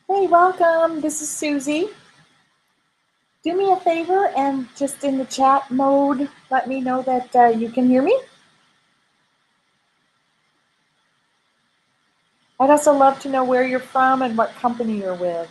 Hey, welcome. This is Susie. Do me a favor and just in the chat mode, let me know that you can hear me. I'd also love to know where you're from and what company you're with.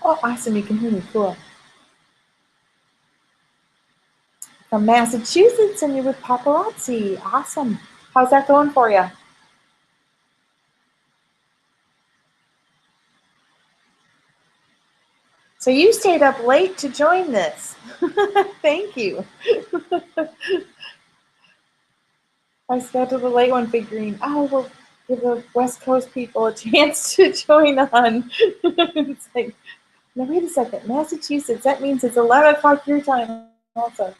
Oh, awesome. You can hear me. Cool. From Massachusetts and you're with Paparazzi. Awesome. How's that going for you? So you stayed up late to join this. Thank you. I scheduled a late one figuring, oh, we'll give the West Coast people a chance to join on. It's like, now wait a second, Massachusetts, that means it's 11 o'clock your time also.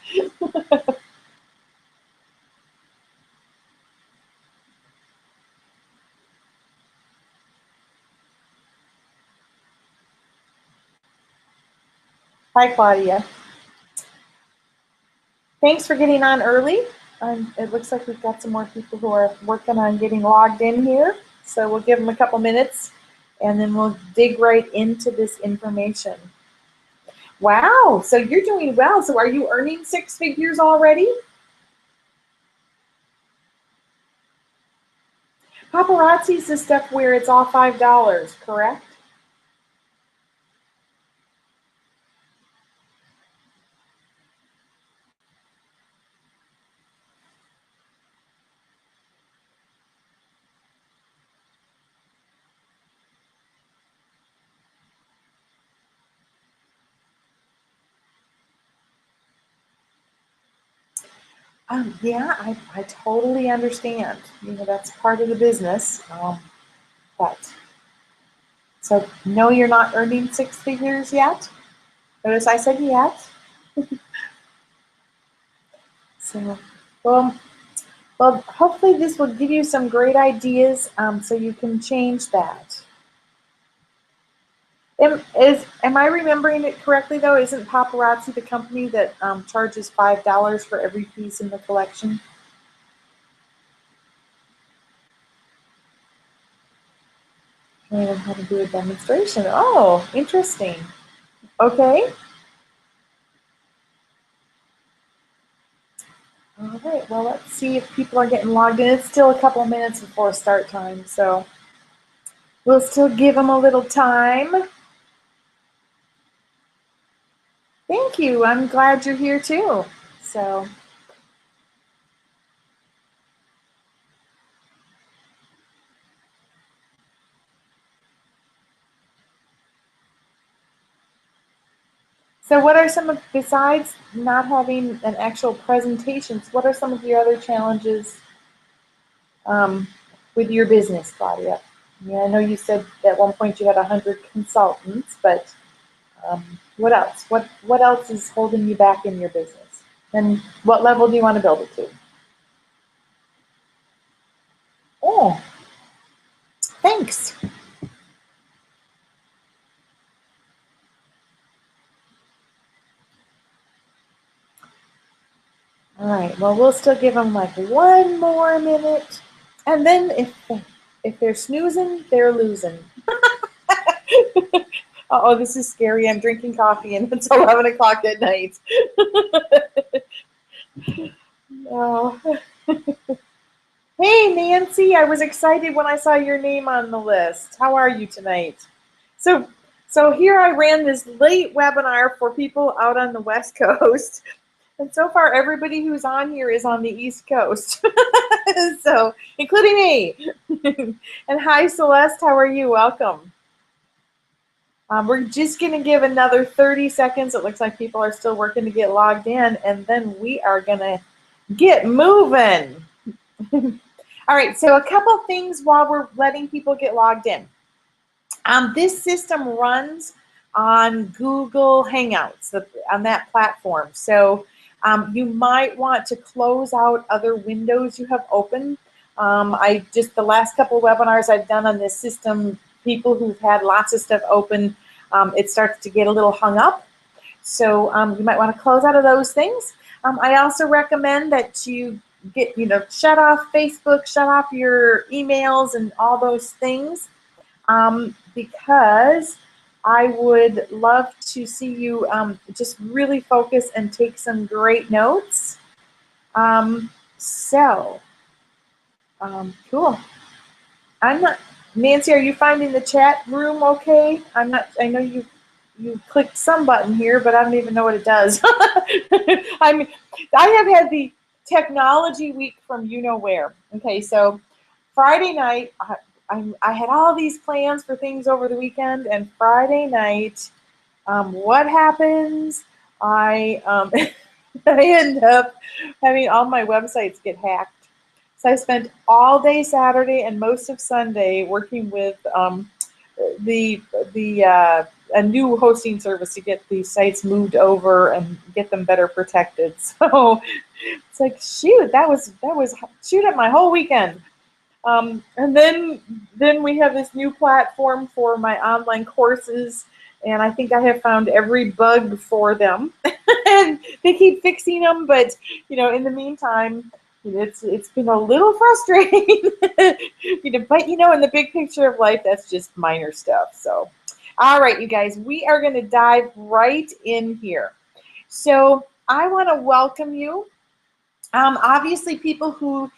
Hi, Claudia. Thanks for getting on early. It looks like we've got some more people who are working on getting logged in here. So we'll give them a couple minutes and then we'll dig right into this information. Wow, so you're doing well. So are you earning six figures already? Paparazzi is the stuff where it's all $5, correct? Yeah, I totally understand. You know, that's part of the business. But so no, you're not earning six figures yet. Notice I said yet. So, well, well, hopefully this will give you some great ideas so you can change that. Am I remembering it correctly though? Isn't Paparazzi the company that charges $5 for every piece in the collection? I learned how to do a demonstration. Oh, interesting. Okay. All right. Well, let's see if people are getting logged in. It's still a couple of minutes before start time, so we'll still give them a little time. Thank you. I'm glad you're here too. So, so what are some of, besides not having an actual presentations, what are some of your other challenges um, with your business, Claudia? Yeah, I know you said at one point you had 100 consultants, but what else? What else is holding you back in your business? And what level do you want to build it to? Oh, thanks. All right, well, we'll still give them like one more minute. And then if they're snoozing, they're losing. Uh-oh, this is scary. I'm drinking coffee and it's 11 o'clock at night. Oh. Hey, Nancy, I was excited when I saw your name on the list. How are you tonight? So, so here I ran this late webinar for people out on the West Coast. And so far, everybody who's on here is on the East Coast. So, including me. And hi, Celeste, how are you? Welcome. We're just going to give another 30 seconds. It looks like people are still working to get logged in, and then we are going to get moving. All right, so a couple things while we're letting people get logged in. This system runs on Google Hangouts, on that platform. So you might want to close out other windows you have open. The last couple of webinars I've done on this system, people who've had lots of stuff open, it starts to get a little hung up. So you might want to close out of those things. I also recommend that you shut off Facebook, shut off your emails and all those things, because I would love to see you just really focus and take some great notes. Cool. Nancy, are you finding the chat room okay? I know you clicked some button here, but I don't even know what it does. I have had the technology week from you know where. Okay, so Friday night, I had all these plans for things over the weekend, and Friday night, what happens? I I end up having all my websites get hacked. So I spent all day Saturday and most of Sunday working with a new hosting service to get these sites moved over and get them better protected. So it's like, shoot, that was shoot up my whole weekend. And then we have this new platform for my online courses, and I think I have found every bug for them. And they keep fixing them, but in the meantime, it's been a little frustrating. But in the big picture of life, that's just minor stuff. So, all right, you guys, we are going to dive right in here. So I want to welcome you. Obviously, people who,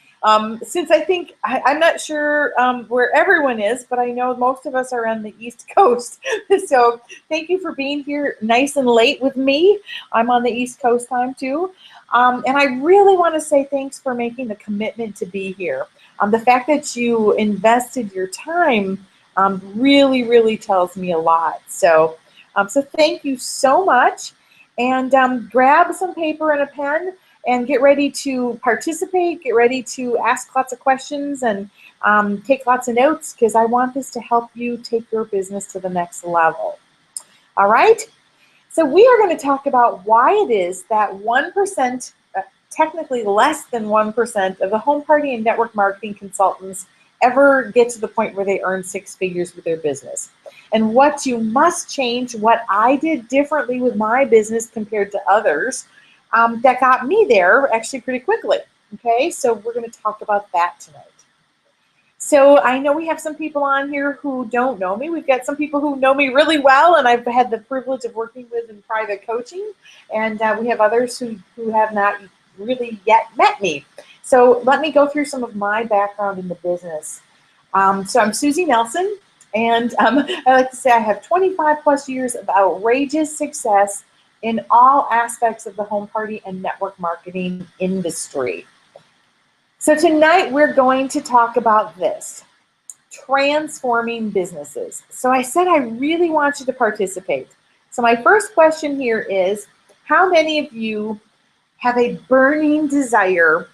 since I think, I'm not sure where everyone is, but I know most of us are on the East Coast. So thank you for being here nice and late with me. I'm on the East Coast time too. And I really want to say thanks for making the commitment to be here. The fact that you invested your time really, really tells me a lot. So, so thank you so much. And grab some paper and a pen and get ready to participate, get ready to ask lots of questions and take lots of notes, because I want this to help you take your business to the next level. All right? So we are going to talk about why it is that 1%, technically less than 1% of the home party and network marketing consultants ever get to the point where they earn six figures with their business. And what you must change, what I did differently with my business compared to others, that got me there actually pretty quickly. Okay, so we're going to talk about that tonight. So I know we have some people on here who don't know me. We've got some people who know me really well, and I've had the privilege of working with in private coaching. And we have others who have not really yet met me. So let me go through some of my background in the business. So I'm Susie Nelson, and I like to say I have 25 plus years of outrageous success in all aspects of the home party and network marketing industry. So tonight we're going to talk about this, transforming businesses. So I said I really want you to participate. So my first question here is, how many of you have a burning desire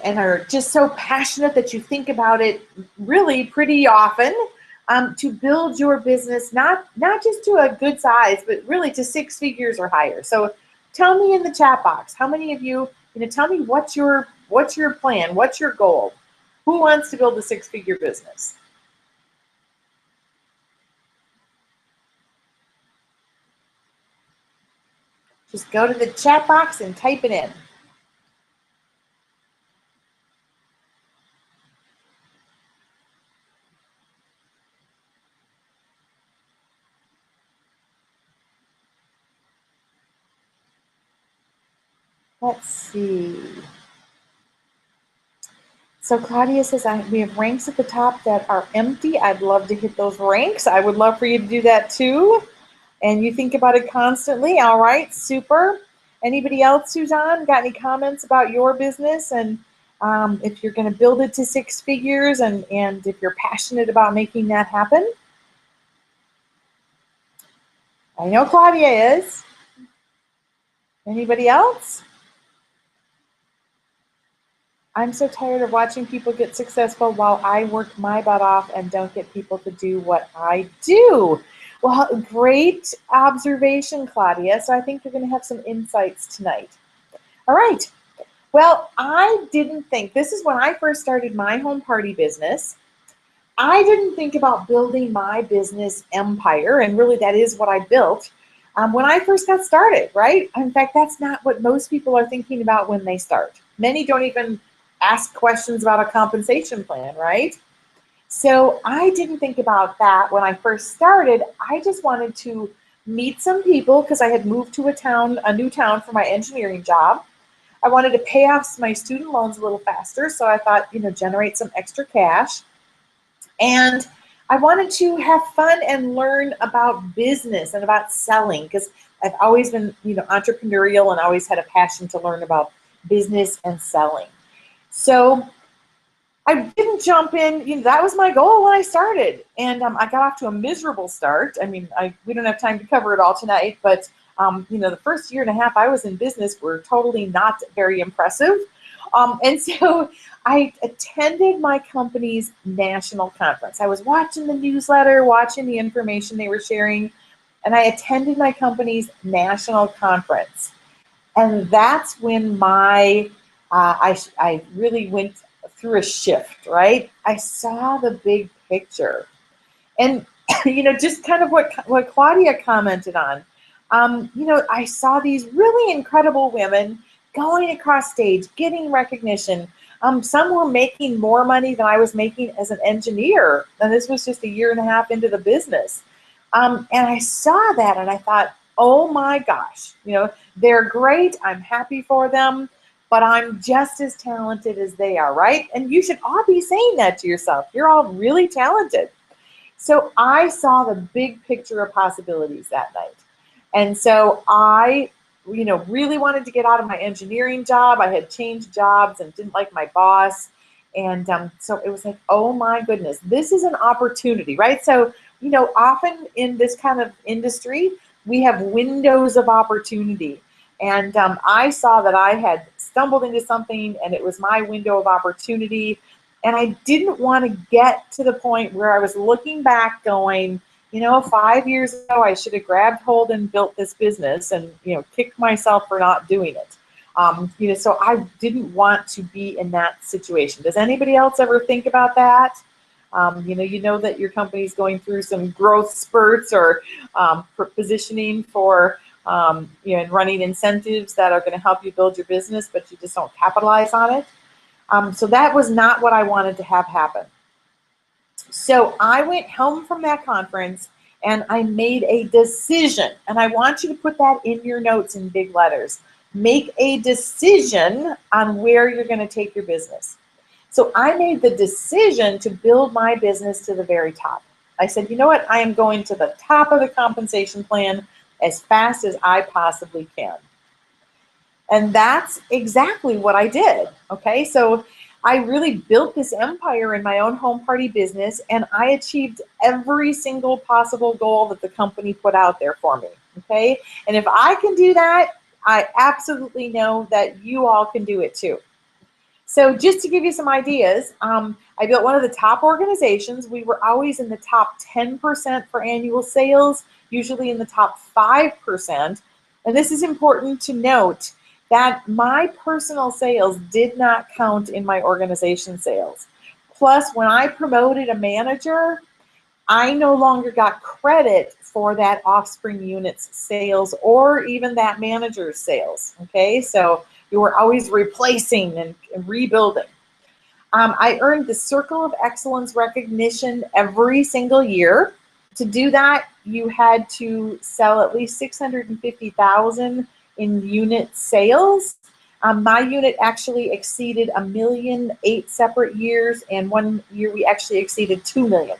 and are just so passionate that you think about it really pretty often, to build your business, not just to a good size, but really to six figures or higher? So tell me in the chat box, how many of you, tell me what's your plan, what's your goal? Who wants to build a six-figure business? Just go to the chat box and type it in. Let's see. So Claudia says, we have ranks at the top that are empty. I'd love to hit those ranks. I would love for you to do that too. And you think about it constantly. All right, super. Anybody else who's on, got any comments about your business and if you're going to build it to 6 figures and if you're passionate about making that happen? I know Claudia is. Anybody else? I'm so tired of watching people get successful while I work my butt off and don't get people to do what I do. Well, great observation, Claudia. So I think you're going to have some insights tonight. All right. Well, I didn't think, this is when I first started my home party business. I didn't think about building my business empire, and really that is what I built when I first got started, right? In fact, that's not what most people are thinking about when they start. Many don't even ask questions about a compensation plan, right? So I didn't think about that when I first started. I just wanted to meet some people because I had moved to a new town for my engineering job. I wanted to pay off my student loans a little faster, so I thought, generate some extra cash. And I wanted to have fun and learn about business and about selling because I've always been, entrepreneurial and always had a passion to learn about business and selling. So I didn't jump in, that was my goal when I started. And I got off to a miserable start. I mean, we don't have time to cover it all tonight, but the first year and a half I was in business were totally not very impressive. And so I attended my company's national conference. I was watching the newsletter, watching the information they were sharing, and I attended my company's national conference. And that's when I really went through a shift, right? I saw the big picture. And, just kind of what Claudia commented on. I saw these really incredible women going across stage, getting recognition. Some were making more money than I was making as an engineer. And this was just a year and a half into the business. And I saw that and I thought, oh my gosh, they're great. I'm happy for them, but I'm just as talented as they are, right? And you should all be saying that to yourself. You're all really talented. So I saw the big picture of possibilities that night. And so I, really wanted to get out of my engineering job. I had changed jobs and didn't like my boss. And so it was like, oh my goodness, this is an opportunity, right? So, often in this kind of industry, we have windows of opportunity. And I saw that I had stumbled into something and it was my window of opportunity. And I didn't want to get to the point where I was looking back going, 5 years ago, I should have grabbed hold and built this business and, kicked myself for not doing it. So I didn't want to be in that situation. Does anybody else ever think about that? You know that your company is going through some growth spurts or for positioning for, and running incentives that are going to help you build your business, but you just don't capitalize on it. So that was not what I wanted to have happen. So I went home from that conference and I made a decision. And I want you to put that in your notes in big letters. Make a decision on where you're going to take your business. So I made the decision to build my business to the very top. I said, you know what? I am going to the top of the compensation plan as fast as I possibly can. And that's exactly what I did. Okay, so I really built this empire in my own home party business, and I achieved every single possible goal that the company put out there for me. Okay, and if I can do that, I absolutely know that you all can do it too. So just to give you some ideas, I built one of the top organizations. We were always in the top 10% for annual sales, usually in the top 5%. And this is important to note that my personal sales did not count in my organization sales. Plus, when I promoted a manager, I no longer got credit for that offspring unit's sales or even that manager's sales. Okay, so you were always replacing and rebuilding. I earned the Circle of Excellence recognition every single year. To do that, you had to sell at least 650,000 in unit sales. My unit actually exceeded 1,000,000 8 separate years, and one year we actually exceeded 2 million.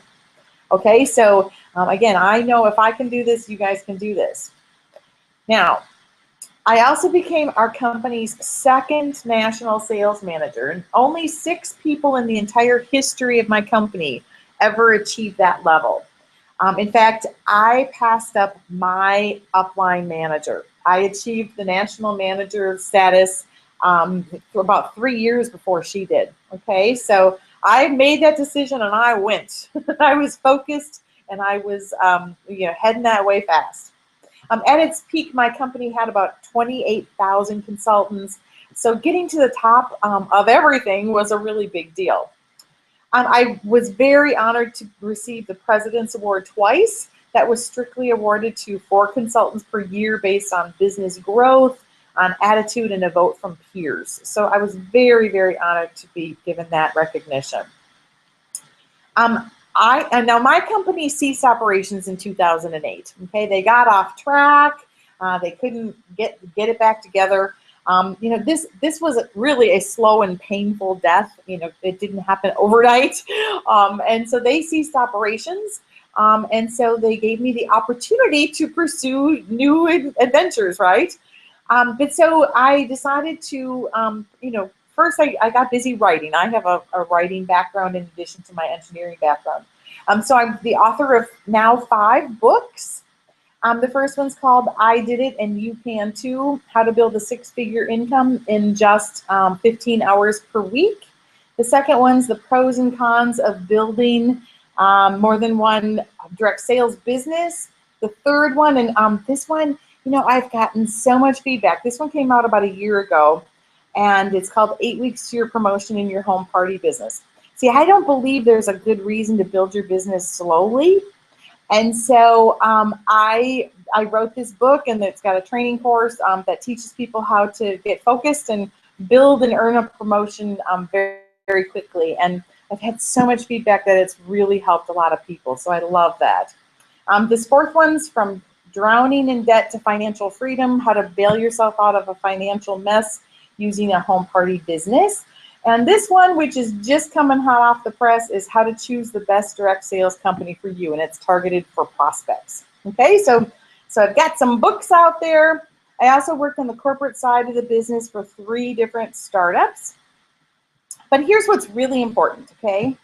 Okay, so again, I know if I can do this, you guys can do this. Now, I also became our company's second national sales manager, and only 6 people in the entire history of my company ever achieved that level. In fact, I passed up my upline manager. I achieved the national manager status for about 3 years before she did. Okay, so I made that decision and I went. I was focused and I was heading that way fast. At its peak, my company had about 28,000 consultants. So getting to the top of everything was a really big deal. I was very honored to receive the President's Award twice. That was strictly awarded to 4 consultants per year based on business growth, on attitude, and a vote from peers. So I was very, very honored to be given that recognition. Now my company ceased operations in 2008. Okay, they got off track. They couldn't get it back together. This was really a slow and painful death. It didn't happen overnight, and so they ceased operations. And so they gave me the opportunity to pursue new adventures, right? But so I decided to, first I got busy writing. I have a writing background in addition to my engineering background. So I'm the author of now 5 books. The first one's called I Did It and You Can Too, How to Build a 6-Figure Income in Just 15 Hours per Week. The second one's The Pros and Cons of Building More Than One Direct Sales Business. The third one, and this one, I've gotten so much feedback. This one came out about a year ago, and it's called 8 Weeks to Your Promotion in Your Home Party Business. See, I don't believe there's a good reason to build your business slowly. And so I wrote this book, and it's got a training course that teaches people how to get focused and build and earn a promotion very, very quickly. And I've had so much feedback that it's really helped a lot of people. So I love that. This fourth one's From Drowning in Debt to Financial Freedom, How to Bail Yourself Out of a Financial Mess Using a Home Party Business. And this one, which is just coming hot off the press, is How to Choose the Best Direct Sales Company for You, and it's targeted for prospects. Okay, so I've got some books out there. I also worked on the corporate side of the business for 3 different startups. But here's what's really important, okay?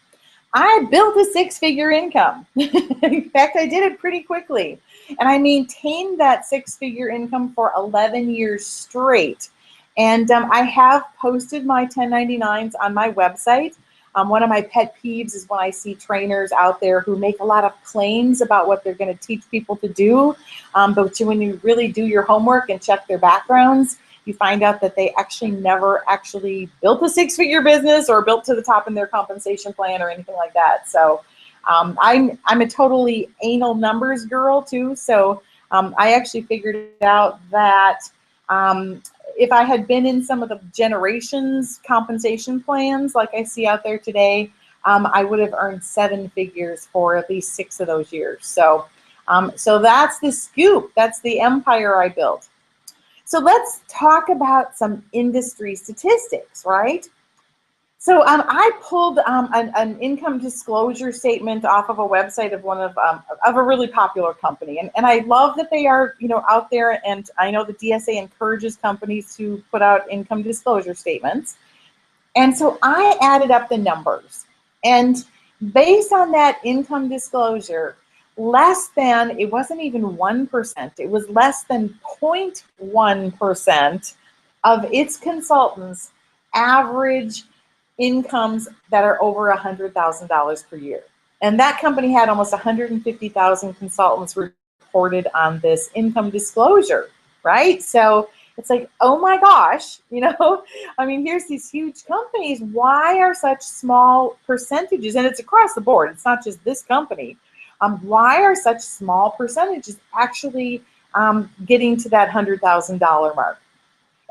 I built a 6-figure income. In fact, I did it pretty quickly. And I maintained that 6-figure income for 11 years straight. And I have posted my 1099s on my website. One of my pet peeves is when I see trainers out there who make a lot of claims about what they're going to teach people to do. But when you really do your homework and check their backgrounds, you find out that they actually never actually built a 6-figure business or built to the top in their compensation plan or anything like that. So I'm a totally anal numbers girl too. So I actually figured out that if I had been in some of the generations compensation plans like I see out there today, I would have earned 7 figures for at least 6 of those years. So that's the scoop. That's the empire I built. So let's talk about some industry statistics, right? So I pulled an income disclosure statement off of a website of of a really popular company, and I love that they are out there, and I know the DSA encourages companies to put out income disclosure statements, and so I added up the numbers, and based on that income disclosure, it wasn't even 1%, it was less than 0.1% of its consultants average incomes that are over $100,000 per year. And that company had almost 150,000 consultants reported on this income disclosure, right? So it's like, oh my gosh, here's these huge companies. Why are such small percentages? And it's across the board. It's not just this company. Why are such small percentages actually getting to that $100,000 mark?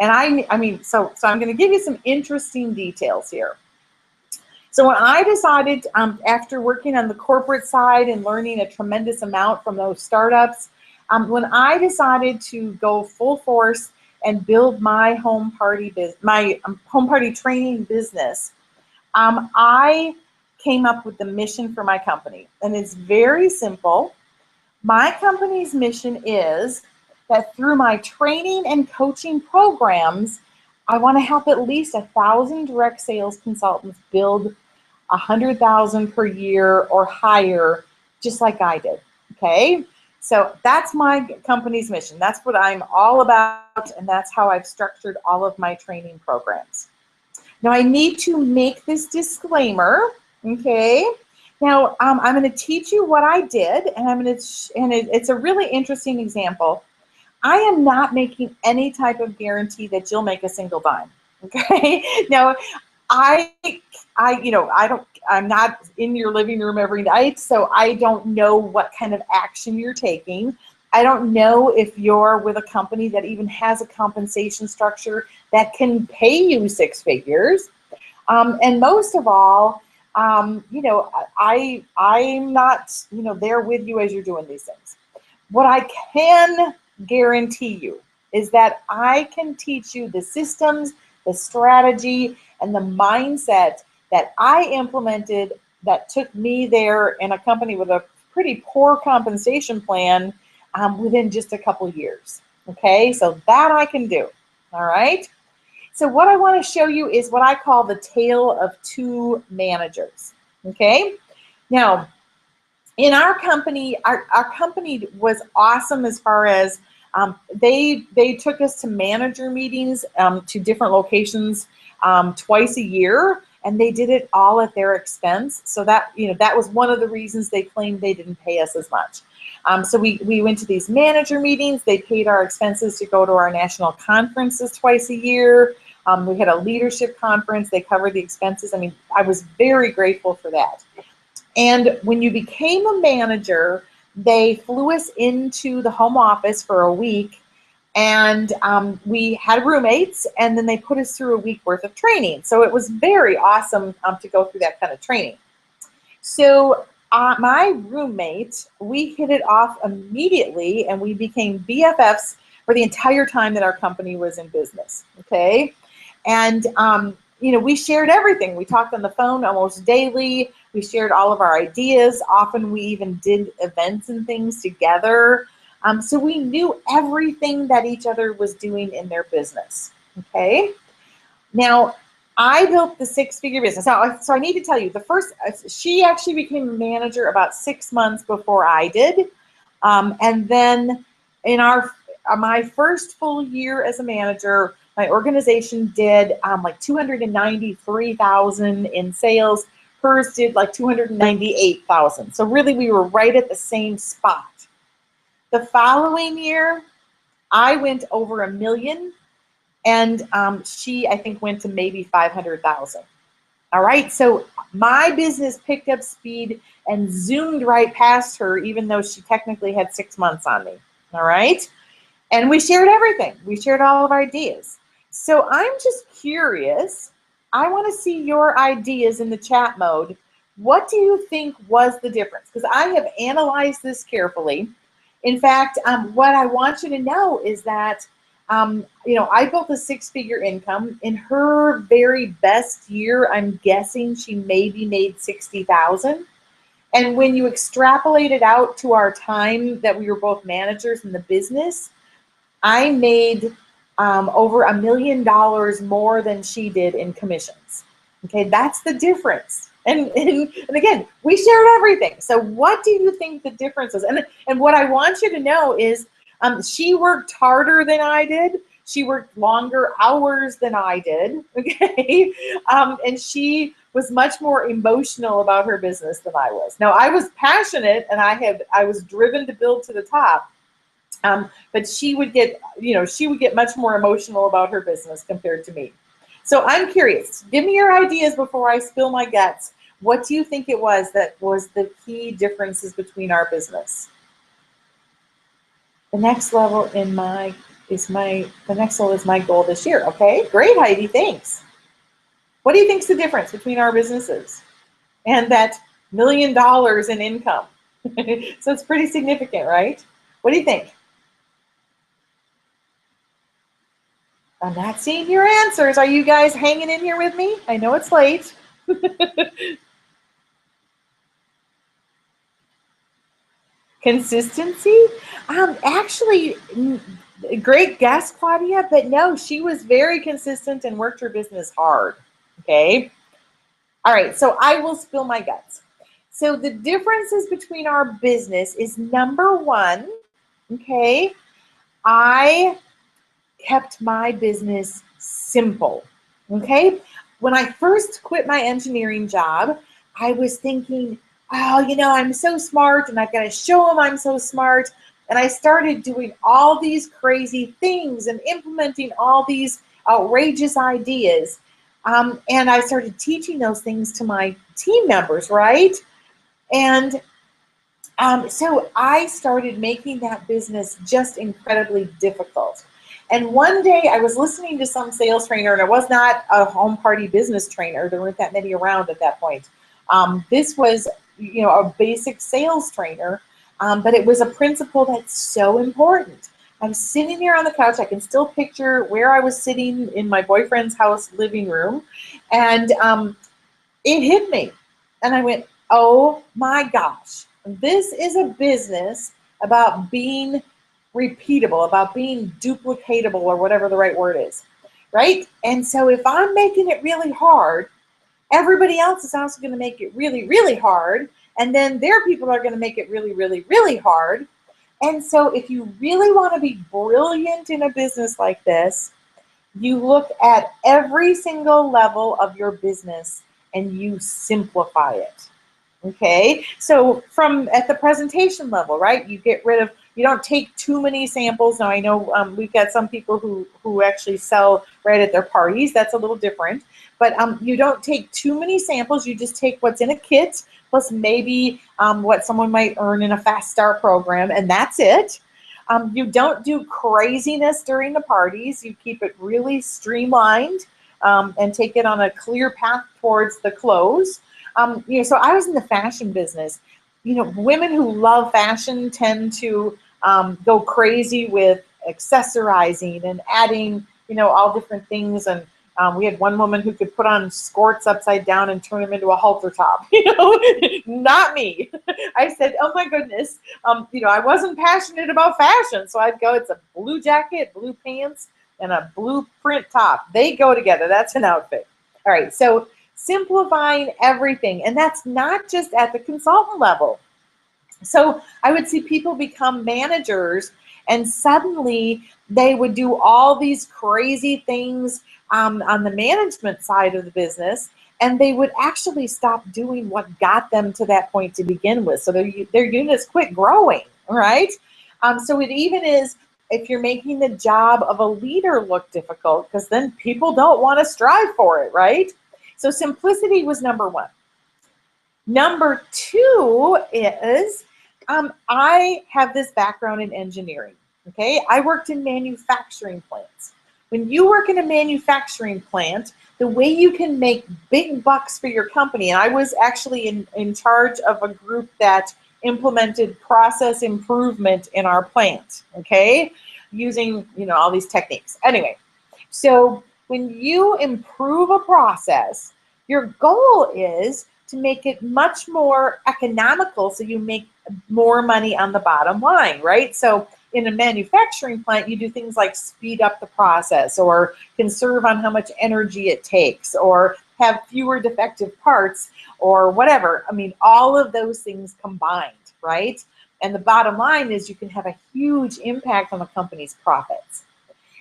And so I'm going to give you some interesting details here. So when I decided, after working on the corporate side and learning a tremendous amount from those startups, when I decided to go full force and build my home party home party training business, I came up with the mission for my company, and it's very simple. My company's mission is that through my training and coaching programs, I want to help at least 1,000 direct sales consultants build 100,000 per year or higher, just like I did. Okay, so that's my company's mission. That's what I'm all about, and that's how I've structured all of my training programs. Now I need to make this disclaimer. Okay. Now I'm going to teach you what I did, and it's a really interesting example. I am not making any type of guarantee that you'll make a single dime. Okay. Now I'm not in your living room every night, so I don't know what kind of action you're taking. I don't know if you're with a company that even has a compensation structure that can pay you six figures. And most of all, I'm not, there with you as you're doing these things. What I can guarantee you is that I can teach you the systems, the strategy, and the mindset that I implemented that took me there in a company with a pretty poor compensation plan within just a couple years. Okay, so that I can do. All right. So what I want to show you is what I call the tale of two managers. Okay. Now, in our company, our company was awesome as far as they took us to manager meetings to different locations twice a year, and they did it all at their expense. So that that was one of the reasons they claimed they didn't pay us as much. So we went to these manager meetings. They paid our expenses to go to our national conferences twice a year. We had a leadership conference. They covered the expenses. I mean, I was very grateful for that. And when you became a manager, they flew us into the home office for a week, and we had roommates, and then they put us through a week worth of training. So it was very awesome to go through that kind of training. So my roommate, we hit it off immediately, and we became BFFs for the entire time that our company was in business. Okay, and we shared everything. We talked on the phone almost daily. We shared all of our ideas. Often we even did events and things together. So we knew everything that each other was doing in their business. Okay. Now, I built the six-figure business. Now, so I need to tell you, she actually became a manager about 6 months before I did. And then in my first full year as a manager, my organization did like 293,000 in sales. Hers did like 298,000. So really, we were right at the same spot. The following year, I went over $1 million, and she, I think, went to maybe 500,000. All right, so my business picked up speed and zoomed right past her, even though she technically had 6 months on me. All right, and we shared everything. We shared all of our ideas. So I'm just curious. I want to see your ideas in the chat mode. What do you think was the difference? Because I have analyzed this carefully. In fact, what I want you to know is that, I built a six-figure income. In her very best year, I'm guessing she maybe made 60,000. And when you extrapolate it out to our time that we were both managers in the business, I made over $1 million more than she did in commissions. Okay, that's the difference. And again, we shared everything. So what do you think the difference is? And what I want you to know is she worked harder than I did. She worked longer hours than I did. Okay, and she was much more emotional about her business than I was. Now, I was passionate, and I was driven to build to the top. But she would get much more emotional about her business compared to me. So I'm curious. Give me your ideas before I spill my guts. What do you think it was that was the key differences between our business? The next level is my goal this year. Okay, great, Heidi. Thanks. What do you think is the difference between our businesses and that $1 million in income? So it's pretty significant, right? What do you think? I'm not seeing your answers. Are you guys hanging in here with me? I know it's late. Consistency? Actually, great guess, Claudia, but no, she was very consistent and worked her business hard. Okay. All right. So I will spill my guts. So the differences between our business is number one, okay, I kept my business simple. Okay. When I first quit my engineering job, I was thinking, oh, I'm so smart and I've got to show them I'm so smart. And I started doing all these crazy things and implementing all these outrageous ideas. And I started teaching those things to my team members, right? And so I started making that business just incredibly difficult. And one day I was listening to some sales trainer, and it was not a home party business trainer. There weren't that many around at that point. This was, a basic sales trainer, but it was a principle that's so important. I'm sitting here on the couch. I can still picture where I was sitting in my boyfriend's house living room, and it hit me. And I went, oh my gosh, this is a business about being repeatable, about being duplicatable, or whatever the right word is, right? And so if I'm making it really hard, everybody else is also going to make it really, really hard. And then their people are going to make it really, really, really hard. And so if you really want to be brilliant in a business like this, you look at every single level of your business and you simplify it. Okay, so from at the presentation level, right? You don't take too many samples. Now I know we've got some people who actually sell right at their parties. That's a little different, but you don't take too many samples. You just take what's in a kit plus maybe what someone might earn in a fast start program, and that's it. You don't do craziness during the parties. You keep it really streamlined and take it on a clear path towards the close. So I was in the fashion business. Women who love fashion tend to go crazy with accessorizing and adding, all different things. And we had one woman who could put on skirts upside down and turn them into a halter top. Not me. I said, oh my goodness. I wasn't passionate about fashion, so I'd go, it's a blue jacket, blue pants, and a blue print top. They go together. That's an outfit. All right. So simplifying everything. And that's not just at the consultant level. So I would see people become managers and suddenly they would do all these crazy things on the management side of the business, and they would actually stop doing what got them to that point to begin with. So their units quit growing, right? So it even is if you're making the job of a leader look difficult, because then people don't want to strive for it, right? So simplicity was number one. Number two is I have this background in engineering. Okay, I worked in manufacturing plants. When you work in a manufacturing plant, the way you can make big bucks for your company, and I was actually in charge of a group that implemented process improvement in our plant, okay, using all these techniques. Anyway, so when you improve a process, your goal is to make it much more economical so you make more money on the bottom line, right? So in a manufacturing plant, you do things like speed up the process or conserve on how much energy it takes or have fewer defective parts or whatever. I mean, all of those things combined, right? And the bottom line is you can have a huge impact on a company's profits.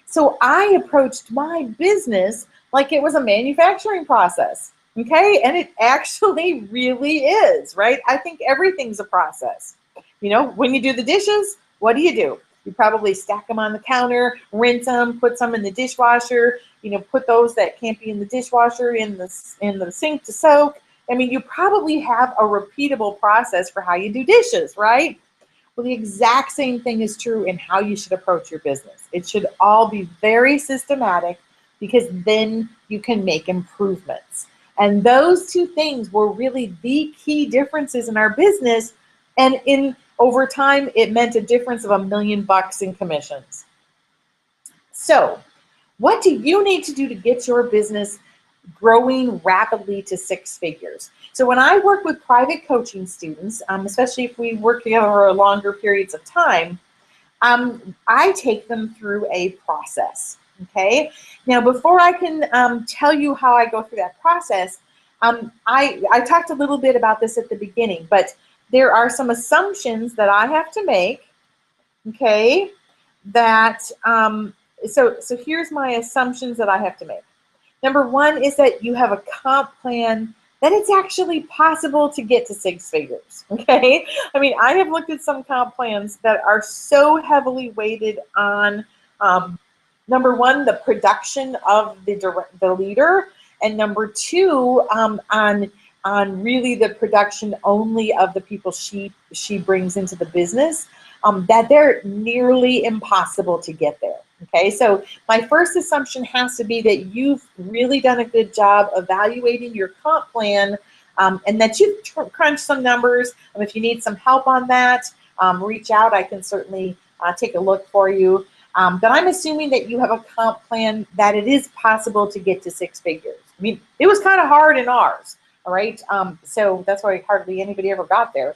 So I approached my business like it was a manufacturing process. Okay, and it actually really is, right? I think everything's a process. When you do the dishes, what do? You probably stack them on the counter, rinse them, put some in the dishwasher, put those that can't be in the dishwasher in the sink to soak. I mean, you probably have a repeatable process for how you do dishes, right? Well, the exact same thing is true in how you should approach your business. It should all be very systematic because then you can make improvements. And those two things were really the key differences in our business. And over time, it meant a difference of $1 million in commissions. So What do you need to do to get your business growing rapidly to 6 figures? So when I work with private coaching students, especially if we work together over longer periods of time, I take them through a process. Okay. Now, before I can tell you how I go through that process, I talked a little bit about this at the beginning, but there are some assumptions that I have to make. Okay, that so here's my assumptions that I have to make. Number one is that you have a comp plan that it's actually possible to get to 6 figures. Okay, I mean, I have looked at some comp plans that are so heavily weighted on number one, the production of the leader, and number two, on really the production only of the people she brings into the business, that they're nearly impossible to get there. Okay, so my first assumption has to be that you've really done a good job evaluating your comp plan, and that you've crunched some numbers. If you need some help on that, reach out. I can certainly take a look for you. But I'm assuming that you have a comp plan that it is possible to get to 6 figures. I mean, it was kind of hard in ours, all right? So that's why hardly anybody ever got there.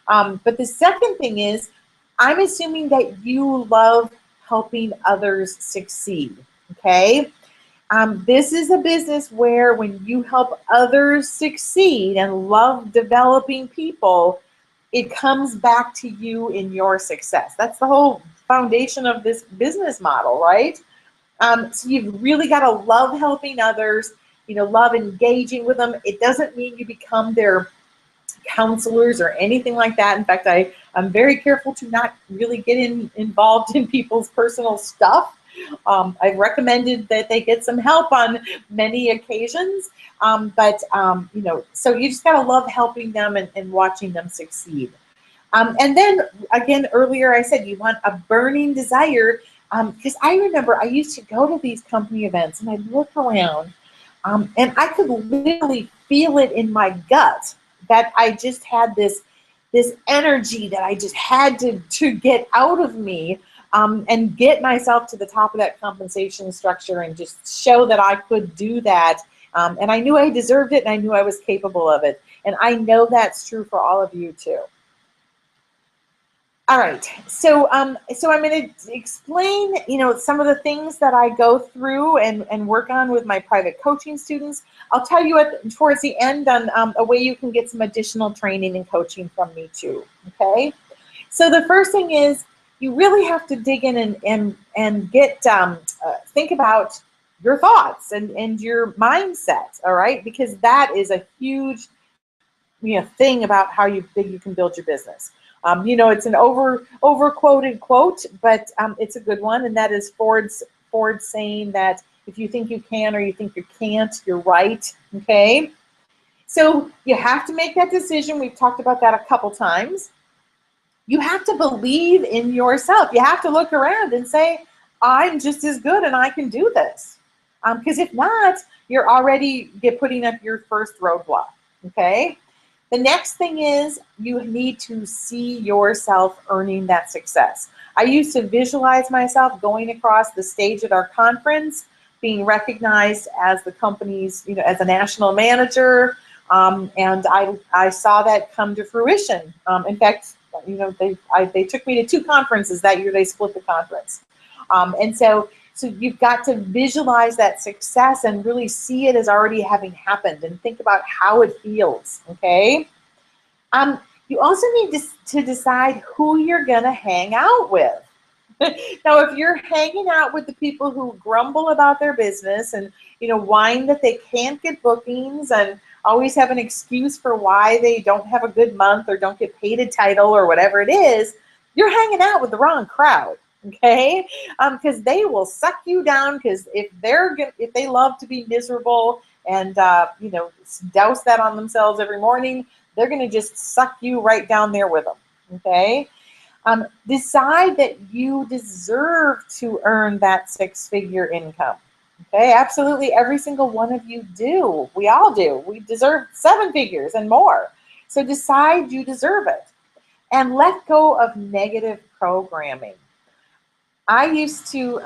But the second thing is, I'm assuming that you love helping others succeed, okay? This is a business where when you help others succeed and love developing people, it comes back to you in your success. That's the whole foundation of this business model, right? So you've really got to love helping others, love engaging with them. It doesn't mean you become their counselors or anything like that. In fact, I'm very careful to not really get involved in people's personal stuff. I've recommended that they get some help on many occasions, but so you just got to love helping them and watching them succeed. And then again, earlier I said you want a burning desire, because I remember I used to go to these company events and I'd look around, and I could literally feel it in my gut that I just had this energy that I just had to get out of me, and get myself to the top of that compensation structure and just show that I could do that. And I knew I deserved it, and I knew I was capable of it. And I know that's true for all of you too. All right, so I'm going to explain, some of the things that I go through and work on with my private coaching students. I'll tell you towards the end on a way you can get some additional training and coaching from me too. Okay, so the first thing is you really have to dig in and get think about your thoughts and your mindset. All right, because that is a huge thing about how big you can build your business. It's an over quoted quote, but it's a good one, and that is Ford saying that if you think you can or you think you can't, you're right. Okay, so you have to make that decision. We've talked about that a couple times. You have to believe in yourself. You have to look around and say, I'm just as good and I can do this. Because if not, you're already putting up your first roadblock. Okay. The next thing is you need to see yourself earning that success. I used to visualize myself going across the stage at our conference, being recognized as the company's, as a national manager, and I saw that come to fruition. In fact, they took me to 2 conferences that year. They split the conference, and so you've got to visualize that success and really see it as already having happened and think about how it feels, okay? You also need to decide who you're going to hang out with. Now, if you're hanging out with the people who grumble about their business and, whine that they can't get bookings and always have an excuse for why they don't have a good month or don't get paid a title or whatever it is, you're hanging out with the wrong crowd. Okay, because they will suck you down. Because if they love to be miserable and douse that on themselves every morning, they're going to just suck you right down there with them. Okay, decide that you deserve to earn that 6-figure income. Okay, absolutely, every single one of you do. We all do. We deserve 7 figures and more. So decide you deserve it, and let go of negative programming. I used to,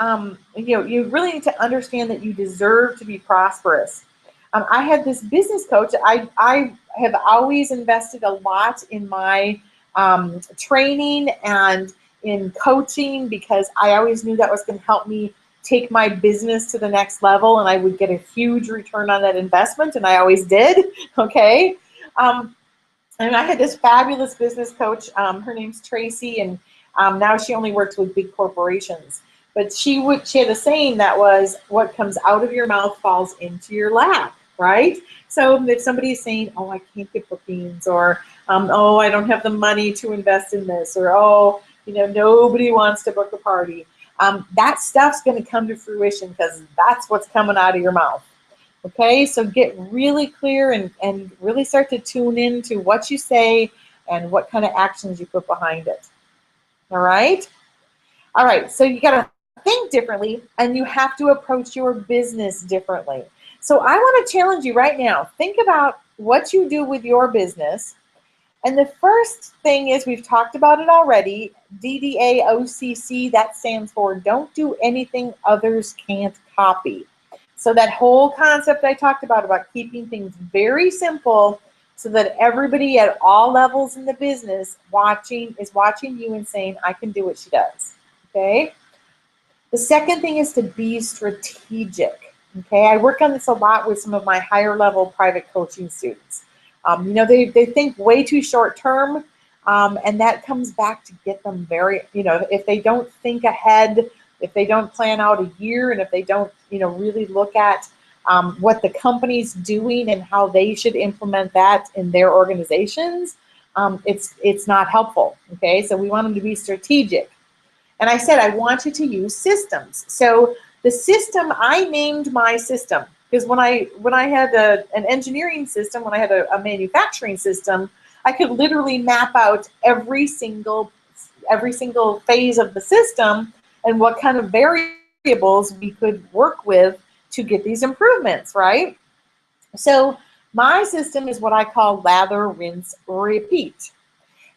you really need to understand that you deserve to be prosperous. I had this business coach. I have always invested a lot in my training and in coaching because I always knew that was going to help me take my business to the next level, and I would get a huge return on that investment, and I always did. Okay. And I had this fabulous business coach. Her name's Tracy, and now she only works with big corporations. But she had a saying that was, "What comes out of your mouth falls into your lap," right? So if somebody's saying, "Oh, I can't get bookings," or "Oh, I don't have the money to invest in this," or "Oh, nobody wants to book a party," that stuff's going to come to fruition because that's what's coming out of your mouth. Okay, so get really clear and really start to tune into what you say and what kind of actions you put behind it. All right? All right, so you got to think differently and you have to approach your business differently. So I want to challenge you right now. Think about what you do with your business. And the first thing is, we've talked about it already, DDAOCC, that stands for Don't Do Anything Others Can't Copy. So that whole concept I talked about keeping things very simple so that everybody at all levels in the business is watching you and saying, I can do what she does, okay? The second thing is to be strategic, okay? I work on this a lot with some of my higher level private coaching students. They think way too short term, and that comes back to get them very, if they don't think ahead, if they don't plan out a year, and if they don't, really look at what the company's doing and how they should implement that in their organizations, it's not helpful, okay? So we want them to be strategic. And I said, I want you to use systems. So the system, I named my system, because when I had an engineering system, when I had a manufacturing system, I could literally map out every single phase of the system and what kind of variables we could work with to get these improvements, right? So my system is what I call lather, rinse, repeat.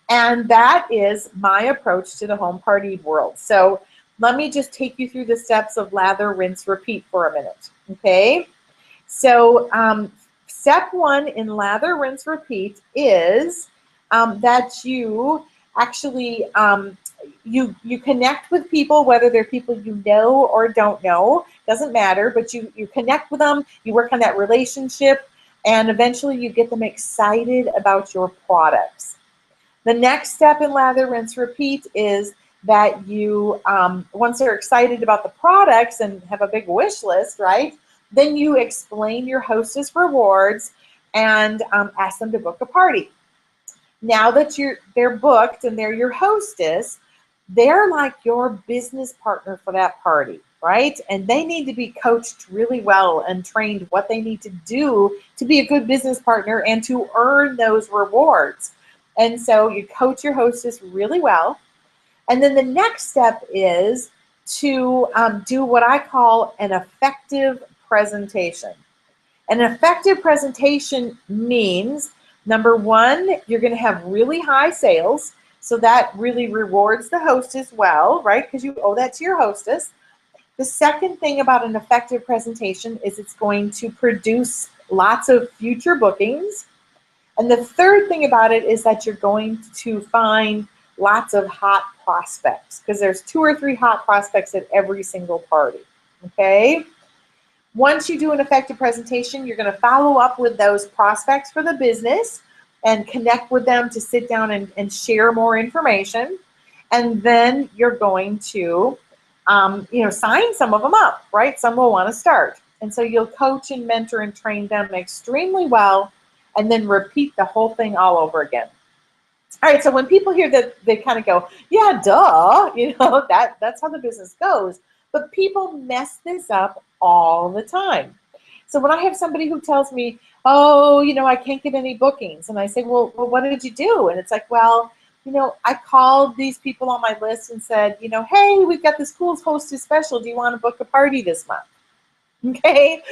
And that is my approach to the home party world. So let me just take you through the steps of lather, rinse, repeat for a minute, okay? So step one in lather, rinse, repeat is that you actually, you connect with people, whether they're people you know or don't know, doesn't matter, but you connect with them, you work on that relationship, and eventually you get them excited about your products. The next step in lather, rinse, repeat is that you, once they're excited about the products and have a big wish list, right, then you explain your hostess rewards and ask them to book a party. Now that they're booked and they're your hostess, they're like your business partner for that party, right? And they need to be coached really well and trained what they need to do to be a good business partner and to earn those rewards. And so you coach your hostess really well. And then the next step is to do what I call an effective presentation. An effective presentation means, number one, you're going to have really high sales. So that really rewards the hostess well, right? Because you owe that to your hostess. The second thing about an effective presentation is it's going to produce lots of future bookings. And the third thing about it is that you're going to find lots of hot prospects, because there's 2 or 3 hot prospects at every single party, okay? Once you do an effective presentation, you're going to follow up with those prospects for the business and connect with them to sit down and share more information. And then you're going to, sign some of them up, right? Some will want to start. And so you'll coach and mentor and train them extremely well, and then repeat the whole thing all over again. All right, so when people hear that, they kind of go, yeah, duh, that's how the business goes. But people mess this up all the time. So when I have somebody who tells me, oh, I can't get any bookings, and I say, well, what did you do? And it's like, well, I called these people on my list and said, hey, we've got this cool hostess special. Do you want to book a party this month? Okay,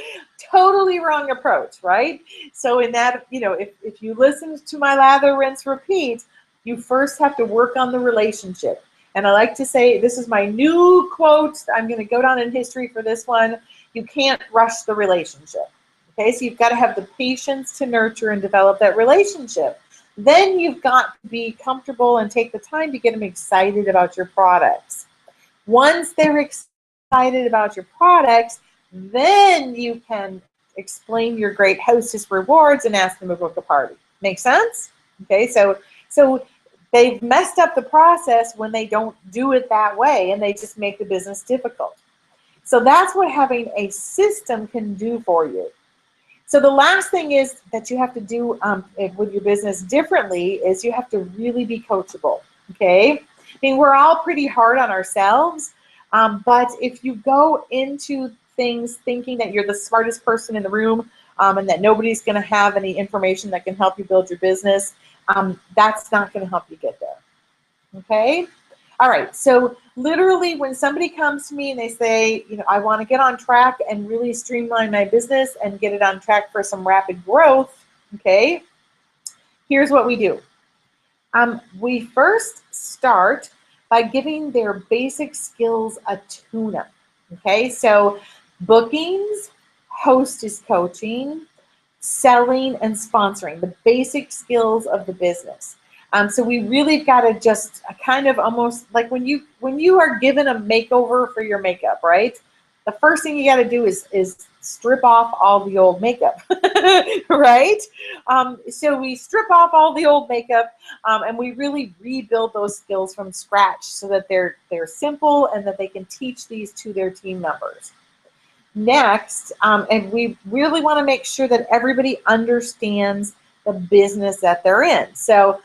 totally wrong approach, right? So in that, if you listen to my lather, rinse, repeat, you first have to work on the relationship. And I like to say, this is my new quote. I'm going to go down in history for this one. You can't rush the relationship. Okay, so you've got to have the patience to nurture and develop that relationship. Then you've got to be comfortable and take the time to get them excited about your products. Once they're excited about your products, then you can explain your great hostess rewards and ask them to book a party. Make sense? Okay, so they've messed up the process when they don't do it that way, and they just make the business difficult. So that's what having a system can do for you. So the last thing is that you have to do with your business differently is you have to really be coachable, okay? I mean, we're all pretty hard on ourselves, but if you go into things thinking that you're the smartest person in the room and that nobody's going to have any information that can help you build your business, that's not going to help you get there, okay? All right, so literally when somebody comes to me and they say, you know, I want to get on track and really streamline my business and get it on track for some rapid growth, okay, here's what we do. We first start by giving their basic skills a tune-up, okay? So bookings, hostess coaching, selling, and sponsoring, the basic skills of the business. So we really got to just kind of almost like when you are given a makeover for your makeup, right? The first thing you got to do is strip off all the old makeup, right? So we strip off all the old makeup and we really rebuild those skills from scratch so that they're simple and that they can teach these to their team members. Next, and we really want to make sure that everybody understands the business that they're in. So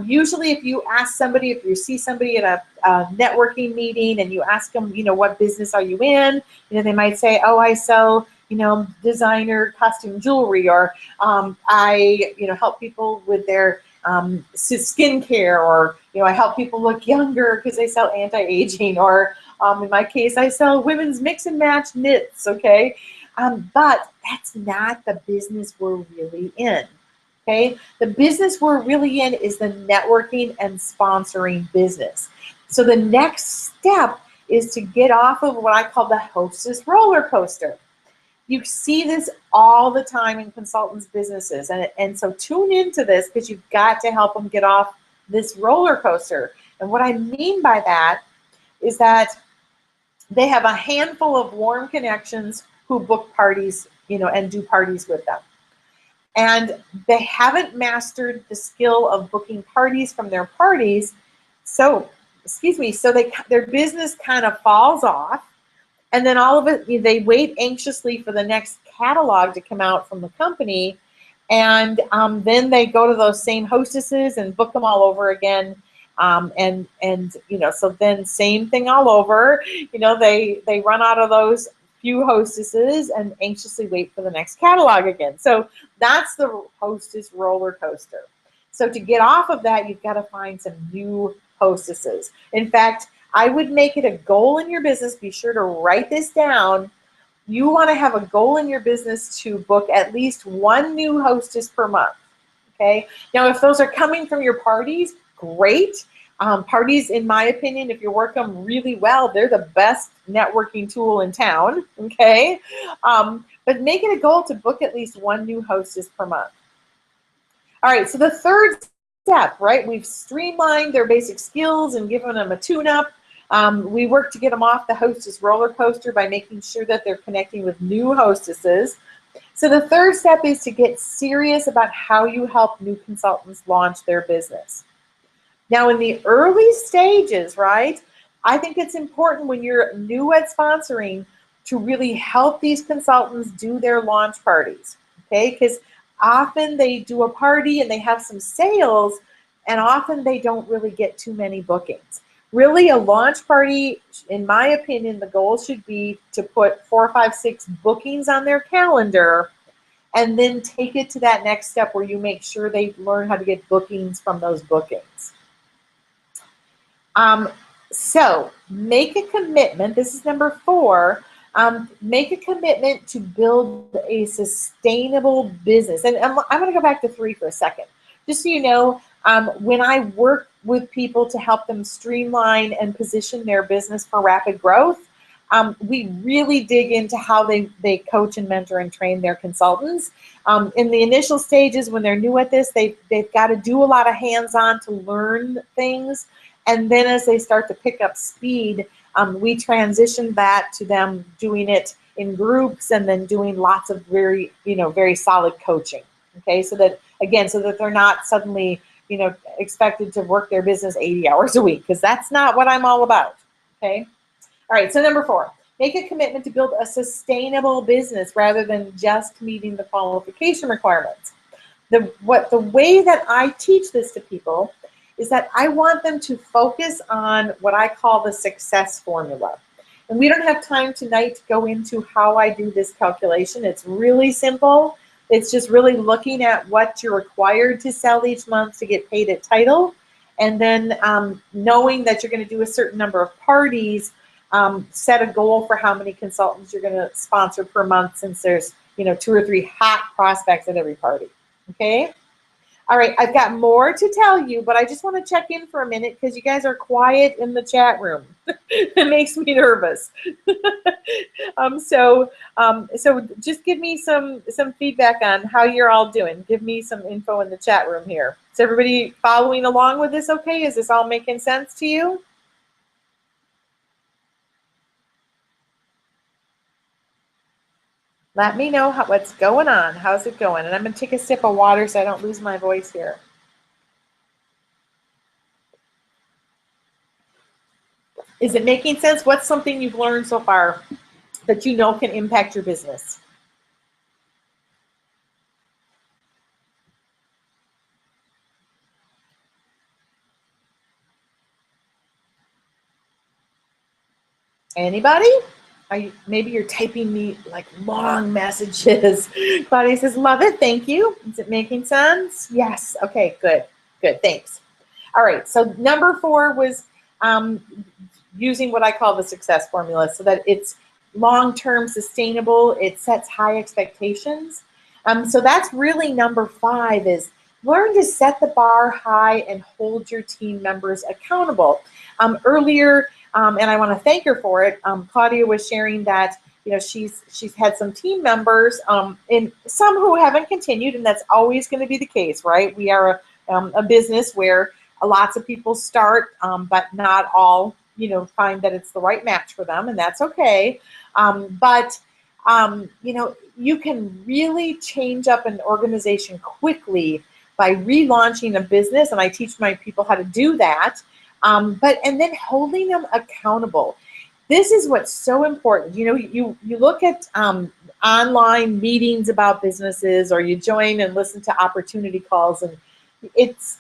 usually if you ask somebody, if you see somebody at a networking meeting and you ask them, you know, what business are you in? You know, they might say, oh, I sell, you know, designer costume jewelry, or I, you know, help people with their skincare, or, you know, I help people look younger because they sell anti-aging, or in my case, I sell women's mix and match knits, okay? But that's not the business we're really in. Okay, the business we're really in is the networking and sponsoring business. So the next step is to get off of what I call the hostess roller coaster. You see this all the time in consultants' businesses, and so tune into this because you've got to help them get off this roller coaster. And what I mean by that is that they have a handful of warm connections who book parties, you know, and do parties with them. And they haven't mastered the skill of booking parties from their parties. So, so their business kind of falls off. And then all of it, they wait anxiously for the next catalog to come out from the company. And then they go to those same hostesses and book them all over again. And you know, so then same thing all over. You know, they run out of those few hostesses and anxiously wait for the next catalog again. So that's the hostess roller coaster. So to get off of that, you've got to find some new hostesses. In fact, I would make it a goal in your business. Be sure to write this down. You want to have a goal in your business to book at least one new hostess per month. Okay. Now, if those are coming from your parties, great. Parties, in my opinion, if you work them really well, they're the best networking tool in town, okay? But make it a goal to book at least one new hostess per month. All right, so the third step, right? We've streamlined their basic skills and given them a tune-up. We work to get them off the hostess roller coaster by making sure that they're connecting with new hostesses. So the third step is to get serious about how you help new consultants launch their business. Now, in the early stages, right, I think it's important when you're new at sponsoring to really help these consultants do their launch parties, okay? Because often they do a party and they have some sales, and often they don't really get too many bookings. Really, a launch party, in my opinion, the goal should be to put 4, 5, 6 bookings on their calendar and then take it to that next step where you make sure they learn how to get bookings from those bookings. So make a commitment. This is number 4. Make a commitment to build a sustainable business. And I'm going to go back to 3 for a second. Just so you know, when I work with people to help them streamline and position their business for rapid growth. We really dig into how they coach and mentor and train their consultants. In the initial stages, when they're new at this, they've got to do a lot of hands-on to learn things. And then as they start to pick up speed, we transition that to them doing it in groups and then doing lots of very solid coaching. Okay, so that they're not suddenly, expected to work their business 80 hours a week, because that's not what I'm all about. Okay. All right, so number 4, make a commitment to build a sustainable business rather than just meeting the qualification requirements. The way that I teach this to people is that I want them to focus on what I call the success formula. And we don't have time tonight to go into how I do this calculation. It's really simple. It's just really looking at what you're required to sell each month to get paid at title, and then knowing that you're going to do a certain number of parties. Set a goal for how many consultants you're going to sponsor per month, since there's 2 or 3 hot prospects at every party. Okay. All right, I've got more to tell you, but I just want to check in for a minute because you guys are quiet in the chat room. It makes me nervous. So just give me some feedback on how you're all doing. Give me some info in the chat room here. Is everybody following along with this okay? Is this all making sense to you? Let me know what's going on. How's it going? And I'm going to take a sip of water so I don't lose my voice here. Is it making sense? What's something you've learned so far that you know can impact your business? Anybody? Maybe you're typing me like long messages. Claudia says, love it, thank you. Is it making sense? Yes, okay, good, thanks. All right, so number 4 was using what I call the success formula so that it's long-term sustainable, it sets high expectations. So that's really number 5, is learn to set the bar high and hold your team members accountable. Earlier, and I want to thank her for it, Claudia was sharing that she's had some team members, and some who haven't continued, and that's always going to be the case, right? We are a business where lots of people start, but not all find that it's the right match for them, and that's okay. But you can really change up an organization quickly by relaunching a business, and I teach my people how to do that. And then holding them accountable. This is what's so important. You look at online meetings about businesses, or you join and listen to opportunity calls, and it's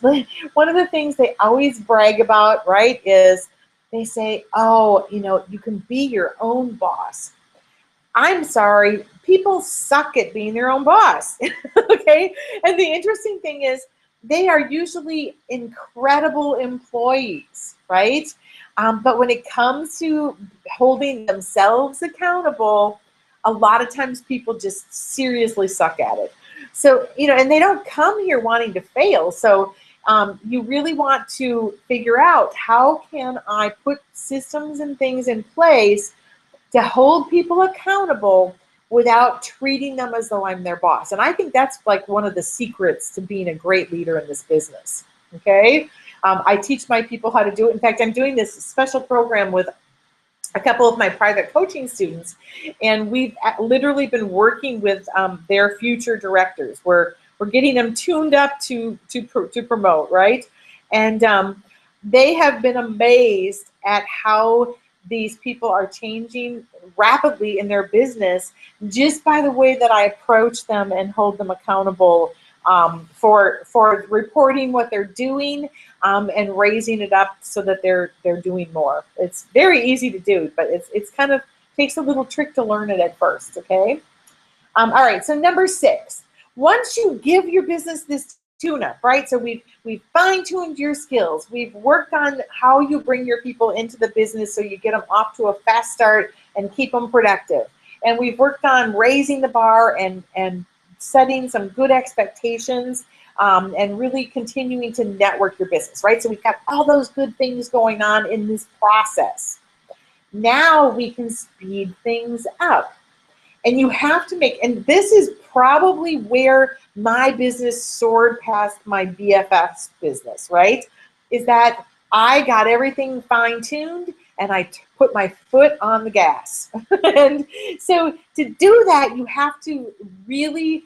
one of the things they always brag about, right, is they say, oh, you can be your own boss. I'm sorry, people suck at being their own boss. Okay? And the interesting thing is, they are usually incredible employees, right? But when it comes to holding themselves accountable, a lot of times people just seriously suck at it. So, and they don't come here wanting to fail. So you really want to figure out, how can I put systems and things in place to hold people accountable without treating them as though I'm their boss. And I think that's like one of the secrets to being a great leader in this business, okay? I teach my people how to do it. In fact, I'm doing this special program with a couple of my private coaching students, and we've literally been working with their future directors. We're getting them tuned up to promote, right? And they have been amazed at how these people are changing rapidly in their business just by the way that I approach them and hold them accountable for reporting what they're doing and raising it up so that they're doing more. It's very easy to do, but it's kind of takes a little trick to learn it at first, okay? All right, so number 6, once you give your business this tune-up, right? So we've fine-tuned your skills. We've worked on how you bring your people into the business so you get them off to a fast start and keep them productive. And we've worked on raising the bar and setting some good expectations, and really continuing to network your business, right? So we've got all those good things going on in this process. Now we can speed things up. And you have to make, and this is probably where my business soared past my BFF's business, right? Is that I got everything fine-tuned and I put my foot on the gas. And so to do that, you have to really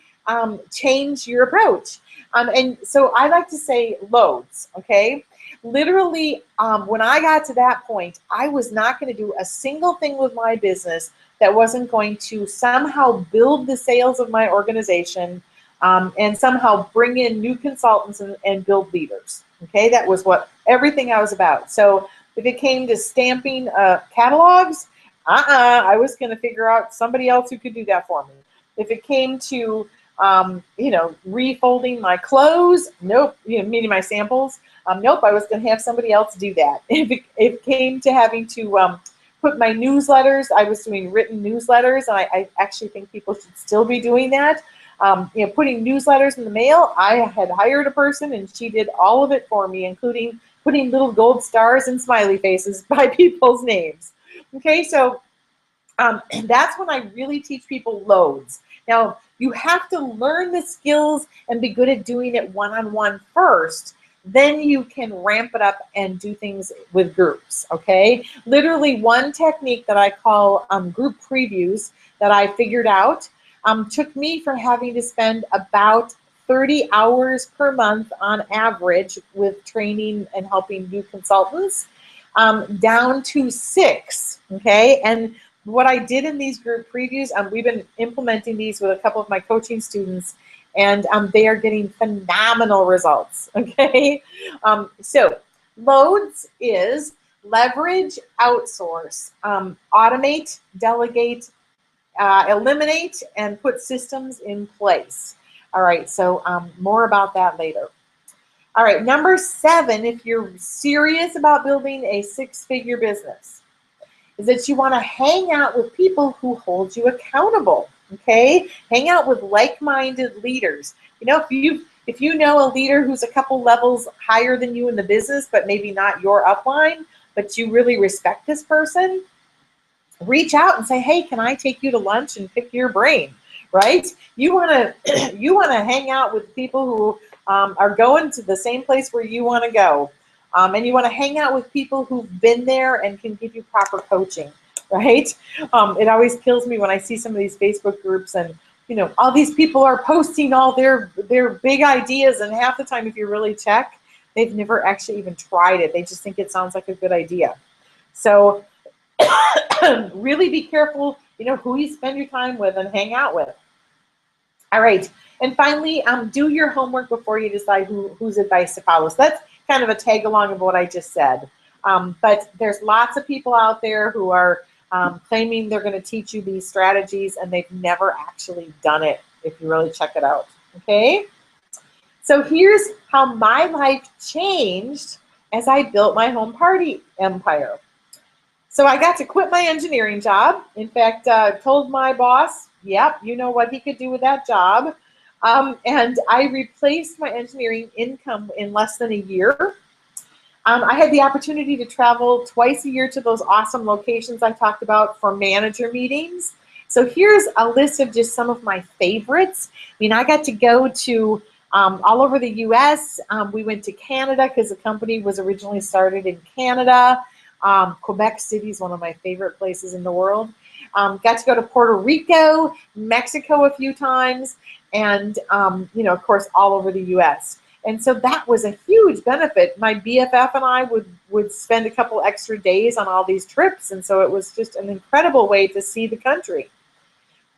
change your approach. And so I like to say loads, okay? Literally, when I got to that point, I was not going to do a single thing with my business that wasn't going to somehow build the sales of my organization, and somehow bring in new consultants and build leaders. Okay, that was what everything I was about. So if it came to stamping catalogs, I was going to figure out somebody else who could do that for me. If it came to refolding my clothes, nope. Meaning my samples, nope. I was going to have somebody else do that. If it came to having to put my newsletters, I was doing written newsletters, and I actually think people should still be doing that. Putting newsletters in the mail, I had hired a person and she did all of it for me, including putting little gold stars and smiley faces by people's names. Okay, so that's when I really teach people loads. Now, you have to learn the skills and be good at doing it one-on-one first. Then you can ramp it up and do things with groups, okay? Literally one technique that I call group previews that I figured out took me from having to spend about 30 hours per month on average with training and helping new consultants down to 6, okay? And what I did in these group previews, we've been implementing these with a couple of my coaching students, and they are getting phenomenal results, okay? So loads is leverage, outsource, automate, delegate, eliminate, and put systems in place. All right, so more about that later. All right, number 7, if you're serious about building a 6-figure business, is that you want to hang out with people who hold you accountable, okay? Hang out with like-minded leaders. If you know a leader who's a couple levels higher than you in the business, but maybe not your upline, but you really respect this person, reach out and say, hey, can I take you to lunch and pick your brain, right? You want to hang out with people who are going to the same place where you want to go. And you want to hang out with people who've been there and can give you proper coaching, right? It always kills me when I see some of these Facebook groups and, all these people are posting all their big ideas, and half the time, if you really check, they've never actually even tried it. They just think it sounds like a good idea. So really be careful, who you spend your time with and hang out with. All right. And finally, do your homework before you decide whose advice to follow. So that's kind of a tag along of what I just said. But there's lots of people out there who are claiming they're going to teach you these strategies, and they've never actually done it, if you really check it out. Okay? So here's how my life changed as I built my home party empire. So I got to quit my engineering job. In fact, told my boss, yep, you know what he could do with that job. And I replaced my engineering income in less than a year. I had the opportunity to travel twice a year to those awesome locations I talked about for manager meetings. So here's a list of just some of my favorites. I got to go to all over the US. We went to Canada because the company was originally started in Canada. Quebec City is one of my favorite places in the world. Got to go to Puerto Rico, Mexico a few times, and of course, all over the US. And so that was a huge benefit. My BFF and I would spend a couple extra days on all these trips, and so it was just an incredible way to see the country.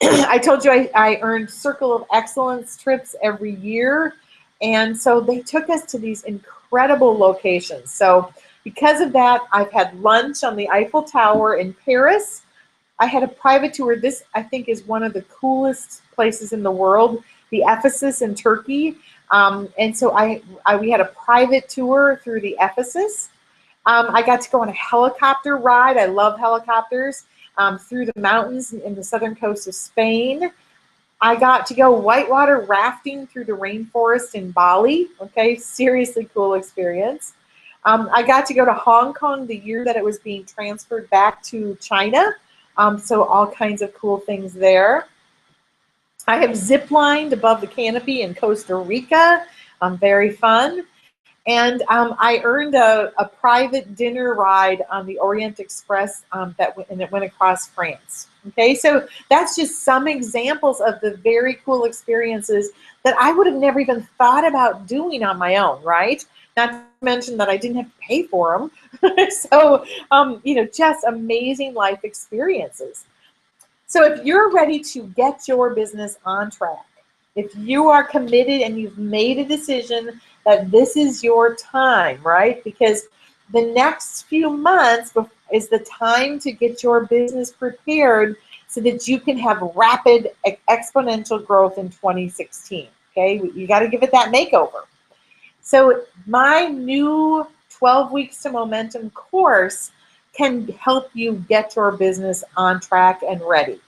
I told you I earned Circle of Excellence trips every year, and so they took us to these incredible locations. So because of that, I've had lunch on the Eiffel Tower in Paris. I had a private tour. This, I think, is one of the coolest places in the world, the Ephesus in Turkey. And so we had a private tour through the Ephesus. I got to go on a helicopter ride. I love helicopters through the mountains in the southern coast of Spain. I got to go whitewater rafting through the rainforest in Bali. Okay, seriously cool experience. I got to go to Hong Kong the year that it was being transferred back to China. So all kinds of cool things there. I have zip-lined above the canopy in Costa Rica. Very fun. And I earned a private dinner ride on the Orient Express and it went across France. Okay, so that's just some examples of the very cool experiences that I would have never even thought about doing on my own, right? Not to mention that I didn't have to pay for them. So, just amazing life experiences. So if you're ready to get your business on track, if you are committed and you've made a decision that this is your time, right? Because the next few months is the time to get your business prepared so that you can have rapid exponential growth in 2016, okay? You got to give it that makeover. So my new 12 Weeks to Momentum course can help you get your business on track and ready.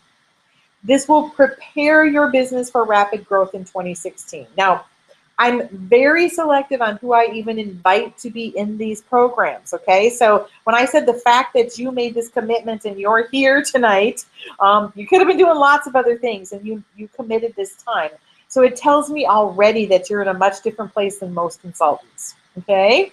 This will prepare your business for rapid growth in 2016. Now, I'm very selective on who I even invite to be in these programs, okay? So when I said the fact that you made this commitment and you're here tonight, you could have been doing lots of other things and you committed this time. So it tells me already that you're in a much different place than most consultants, okay?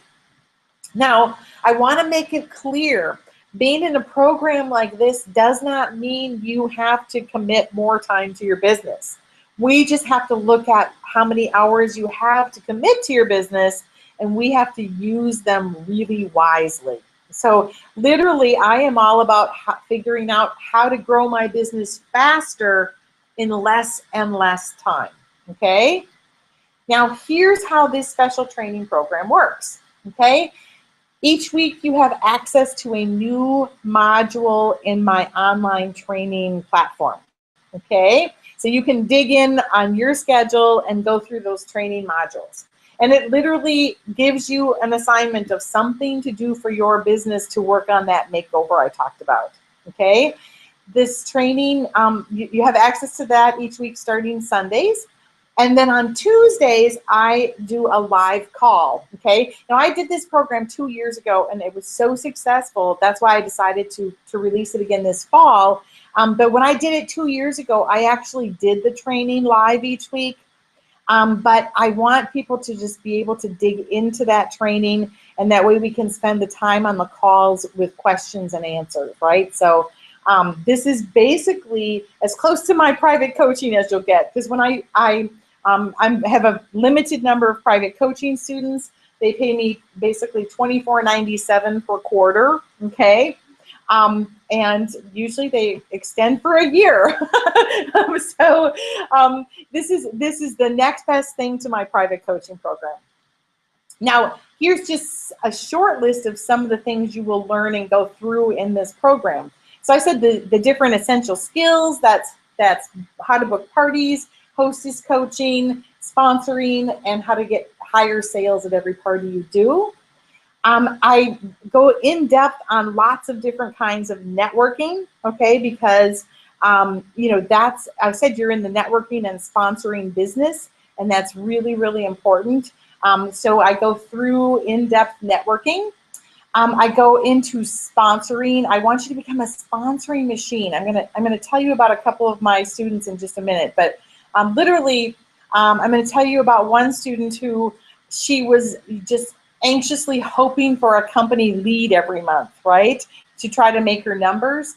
Now, I want to make it clear, being in a program like this does not mean you have to commit more time to your business. We just have to look at how many hours you have to commit to your business, and we have to use them really wisely. So literally, I am all about figuring out how to grow my business faster in less and less time, okay? Now, here's how this special training program works, okay? Each week you have access to a new module in my online training platform, okay? So you can dig in on your schedule and go through those training modules. And it literally gives you an assignment of something to do for your business to work on that makeover I talked about, okay? This training, you have access to that each week starting Sundays. And then on Tuesdays, I do a live call, okay? Now, I did this program 2 years ago, and it was so successful. That's why I decided to release it again this fall. But when I did it 2 years ago, I actually did the training live each week. But I want people to just be able to dig into that training, and that way we can spend the time on the calls with questions and answers, right? So this is basically as close to my private coaching as you'll get, because when I have a limited number of private coaching students. They pay me basically $24.97 per quarter, okay? And usually they extend for a year. So this is the next best thing to my private coaching program. Now, here's just a short list of some of the things you will learn and go through in this program. So I said the different essential skills, that's how to book parties, hostess coaching, sponsoring, and how to get higher sales at every party you do. I go in depth on lots of different kinds of networking, okay, because I said you're in the networking and sponsoring business, and that's really, really important. So I go through in-depth networking. I go into sponsoring. I want you to become a sponsoring machine. I'm gonna tell you about a couple of my students in just a minute, but literally, I'm going to tell you about one student who she was just anxiously hoping for a company lead every month, right, to try to make her numbers.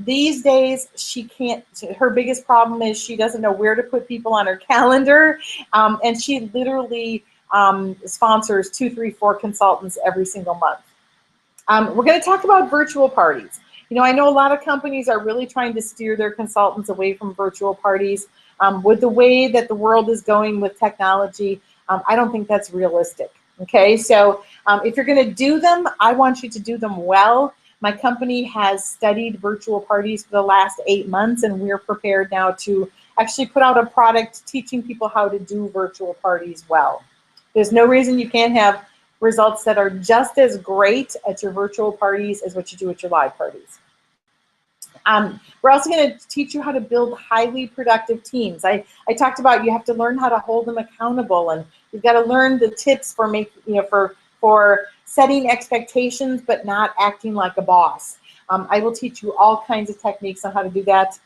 These days, she can't. Her biggest problem is she doesn't know where to put people on her calendar, and she literally sponsors 2, 3, 4 consultants every single month. We're going to talk about virtual parties. I know a lot of companies are really trying to steer their consultants away from virtual parties. With the way that the world is going with technology, I don't think that's realistic, okay? So if you're gonna do them, I want you to do them well. My company has studied virtual parties for the last 8 months, and we're prepared now to actually put out a product teaching people how to do virtual parties well. There's no reason you can't have results that are just as great at your virtual parties as what you do at your live parties. We're also going to teach you how to build highly productive teams. I talked about you have to learn how to hold them accountable, and you've got to learn the tips for for setting expectations but not acting like a boss. I will teach you all kinds of techniques on how to do that.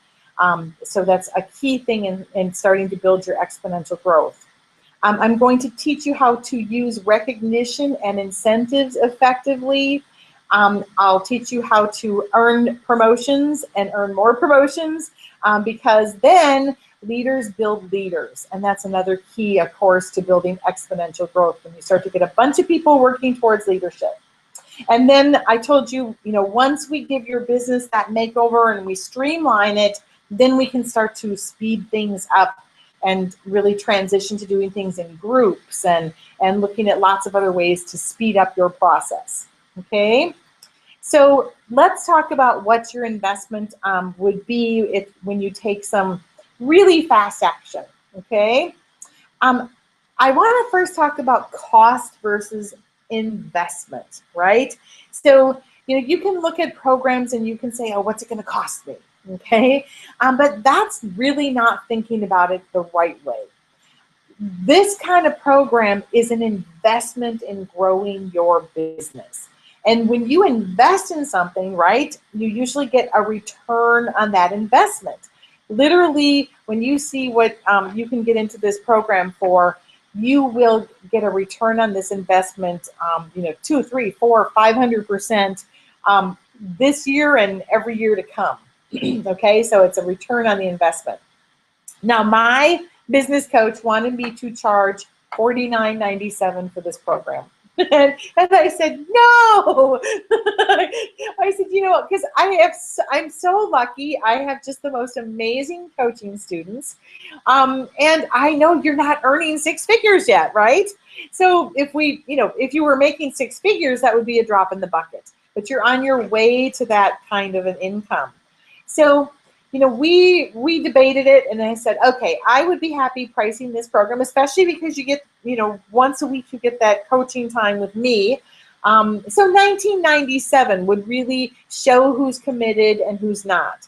So that's a key thing in starting to build your exponential growth. I'm going to teach you how to use recognition and incentives effectively. I'll teach you how to earn promotions and earn more promotions, because then leaders build leaders. And that's another key, of course, to building exponential growth, when you start to get a bunch of people working towards leadership. And then I told you, once we give your business that makeover and we streamline it, then we can start to speed things up and really transition to doing things in groups and looking at lots of other ways to speed up your process. Okay, so let's talk about what your investment would be when you take some really fast action. Okay, I want to first talk about cost versus investment, right? So you can look at programs and you can say, oh, what's it going to cost me? Okay, but that's really not thinking about it the right way. This kind of program is an investment in growing your business. And when you invest in something, right, you usually get a return on that investment. Literally, when you see what you can get into this program for, you will get a return on this investment, 2, 3, 4, 500% this year and every year to come. Okay, so it's a return on the investment. Now, my business coach wanted me to charge $49.97 for this program. And I said, no. I said, because I'm so lucky. I have just the most amazing coaching students. And I know you're not earning six figures yet, right? So if you were making six figures, that would be a drop in the bucket. But you're on your way to that kind of an income. So, we debated it, and I said, okay, I would be happy pricing this program, especially because you get, once a week you get that coaching time with me. So $19.97 would really show who's committed and who's not.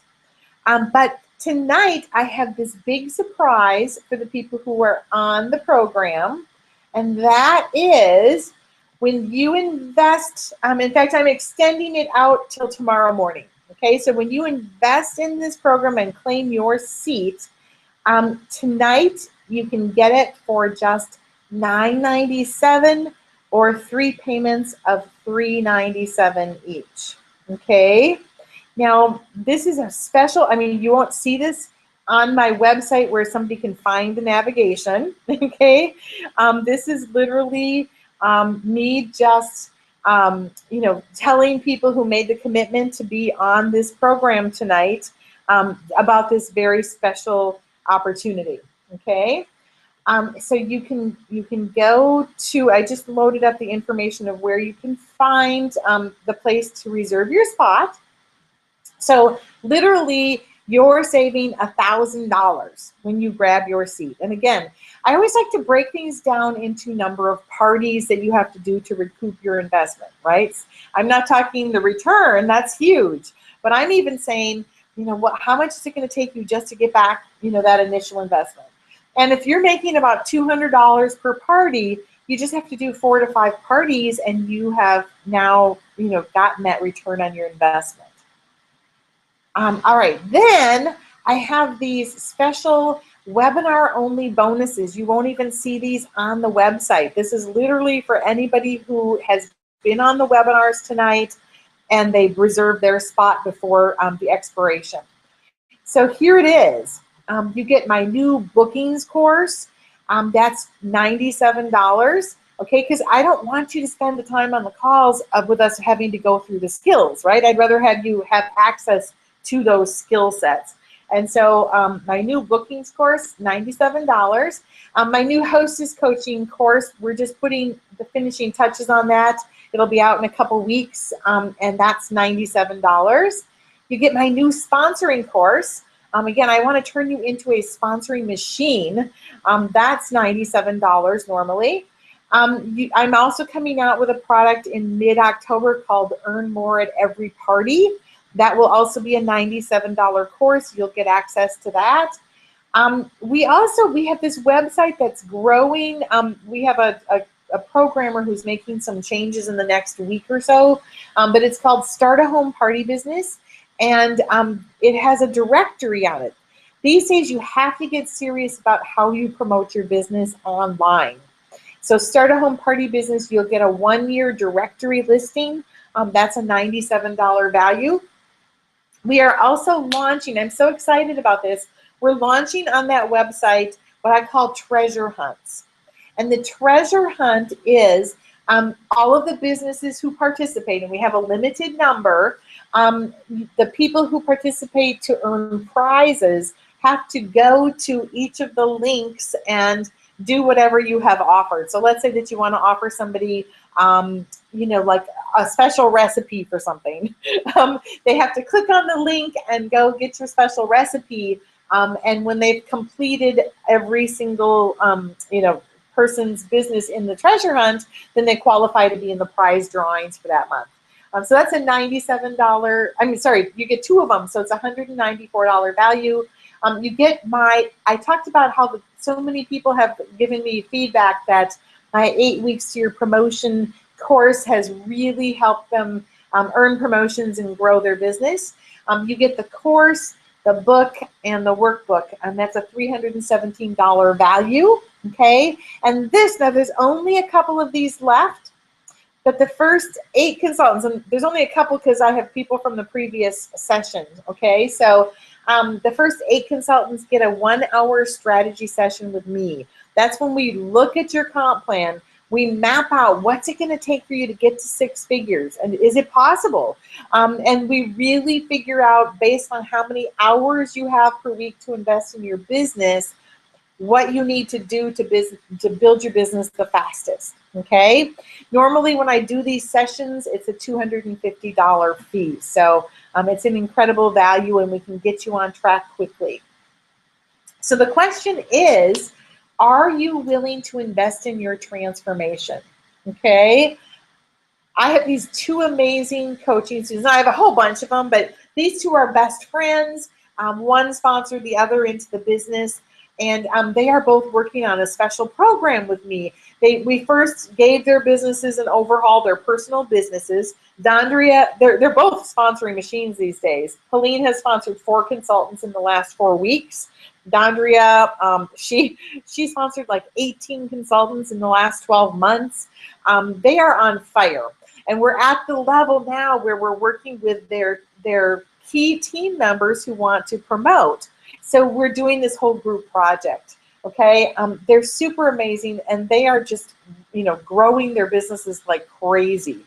But tonight I have this big surprise for the people who are on the program, and that is when you invest. In fact, I'm extending it out till tomorrow morning. Okay, so when you invest in this program and claim your seat, tonight you can get it for just $9.97 or 3 payments of $3.97 each. Okay, now this is a special, you won't see this on my website where somebody can find the navigation. Okay, this is literally me just telling people who made the commitment to be on this program tonight about this very special opportunity. Okay, so you can go to, I just loaded up the information of where you can find the place to reserve your spot. So literally, you're saving $1,000 when you grab your seat. And again, I always like to break things down into number of parties that you have to do to recoup your investment, right? I'm not talking the return, that's huge. But I'm even saying, how much is it going to take you just to get back, that initial investment? And if you're making about $200 per party, you just have to do 4 to 5 parties, and you have now, gotten that return on your investment. All right, then I have these special webinar only bonuses. You won't even see these on the website. This is literally for anybody who has been on the webinars tonight and they've reserved their spot before the expiration. So here it is. You get my new bookings course. That's $97. Okay, because I don't want you to spend the time on the calls with us having to go through the skills, right? I'd rather have you have access to those skill sets. And so my new bookings course, $97. My new hostess coaching course, we're just putting the finishing touches on that. It'll be out in a couple weeks, and that's $97. You get my new sponsoring course. Again, I want to turn you into a sponsoring machine. That's $97 normally. I'm also coming out with a product in mid-October called Earn More at Every Party. That will also be a $97 course. You'll get access to that. We have this website that's growing. We have a programmer who's making some changes in the next week or so, but it's called Start a Home Party Business, and it has a directory on it. These days, you have to get serious about how you promote your business online. So Start a Home Party Business, you'll get a 1-year directory listing. That's a $97 value. We are also launching, I'm so excited about this, we're launching on that website what I call treasure hunts. And the treasure hunt is all of the businesses who participate, and we have a limited number. The people who participate to earn prizes have to go to each of the links and do whatever you have offered. So let's say that you want to offer somebody, like a special recipe for something. They have to click on the link and go get your special recipe. And when they've completed every single, person's business in the treasure hunt, then they qualify to be in the prize drawings for that month. So that's a $97, you get 2 of them, so it's a $194 value. You get I talked about how so many people have given me feedback that my 8 weeks to your promotion course has really helped them earn promotions and grow their business. You get the course, the book, and the workbook, and that's a $317 value, okay? And now there's only a couple of these left, but the first 8 consultants, and there's only a couple because I have people from the previous session, okay? So the first 8 consultants get a 1-hour strategy session with me. That's when we look at your comp plan. We map out what's it going to take for you to get to 6 figures, and is it possible? And we really figure out, based on how many hours you have per week to invest in your business, what you need to do to build your business the fastest, okay? Normally when I do these sessions, it's a $250 fee. So it's an incredible value, and we can get you on track quickly. So the question is, are you willing to invest in your transformation? Okay. I have these 2 amazing coaching students. I have a whole bunch of them, but these 2 are best friends. One sponsored the other into the business, and they are both working on a special program with me. We first gave their businesses an overhaul, their personal businesses. Dondria, they're both sponsoring machines these days. Helene has sponsored 4 consultants in the last 4 weeks. Dondria, she sponsored like 18 consultants in the last 12 months. They are on fire. And we're at the level now where we're working with their key team members who want to promote. So we're doing this whole group project, okay? They're super amazing, and they are just, growing their businesses like crazy.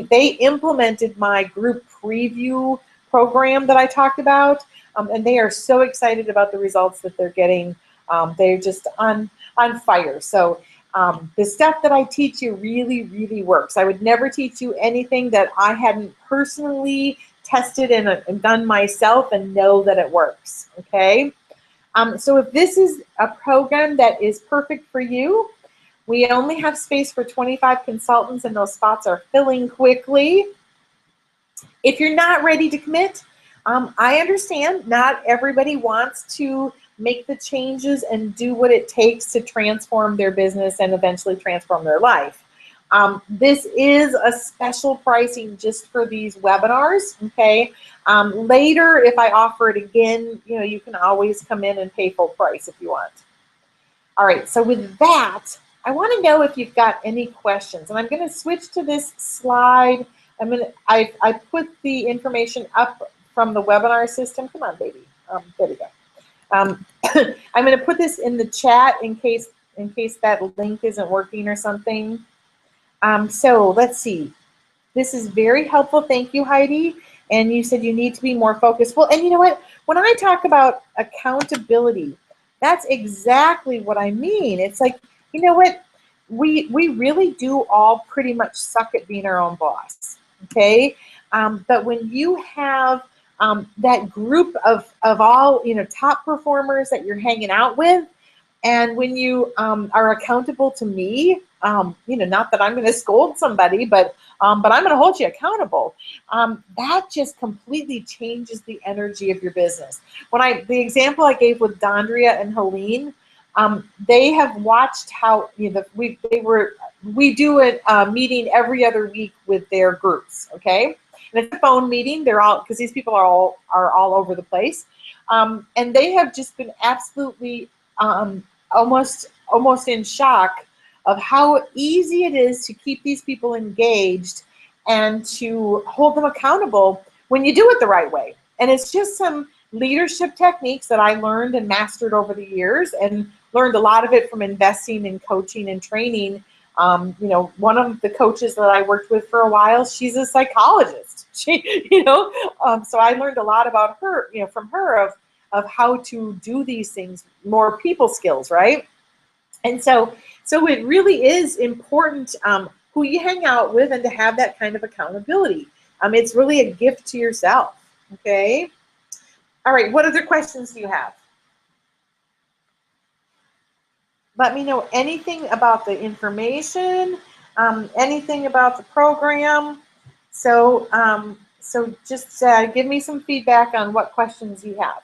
They implemented my group preview program that I talked about, and they are so excited about the results that they're getting. They're just on fire. So the stuff that I teach you really, really works. I would never teach you anything that I hadn't personally tested and done myself and know that it works, okay? So if this is a program that is perfect for you, we only have space for 25 consultants, and those spots are filling quickly. If you're not ready to commit, I understand not everybody wants to make the changes and do what it takes to transform their business and eventually transform their life. This is a special pricing just for these webinars, okay? Later, if I offer it again, you can always come in and pay full price if you want. All right, so with that, I want to know if you've got any questions, and I'm going to switch to this slide. I put the information up from the webinar system. Come on, baby. There we go. I'm going to put this in the chat in case that link isn't working or something. So let's see. This is very helpful. Thank you, Heidi. And you said you need to be more focused. Well, and you know what? When I talk about accountability, that's exactly what I mean. It's like, you know what? We really do all pretty much suck at being our own boss, okay? But when you have that group of all, top performers that you're hanging out with, And when you are accountable to me, not that I'm going to scold somebody, but I'm going to hold you accountable. That just completely changes the energy of your business. The example I gave with Dondria and Helene, they have watched how we do a meeting every other week with their groups. Okay, and it's a phone meeting. They're all, because these people are all over the place, and they have just been absolutely almost in shock of how easy it is to keep these people engaged and to hold them accountable when you do it the right way. And it's just some leadership techniques that I learned and mastered over the years, and learned a lot of it from investing in coaching and training. One of the coaches that I worked with for a while, she's a psychologist. So I learned a lot about her, from her, of how to do these things, more people skills, right? And so it really is important who you hang out with, and to have that kind of accountability. It's really a gift to yourself. Okay. All right. What other questions do you have? Let me know anything about the information, anything about the program. So just give me some feedback on what questions you have.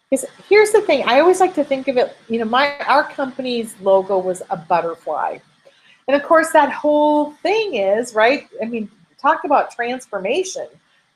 Because here's the thing, I always like to think of it, our company's logo was a butterfly. And of course, that whole thing is, right, talk about transformation.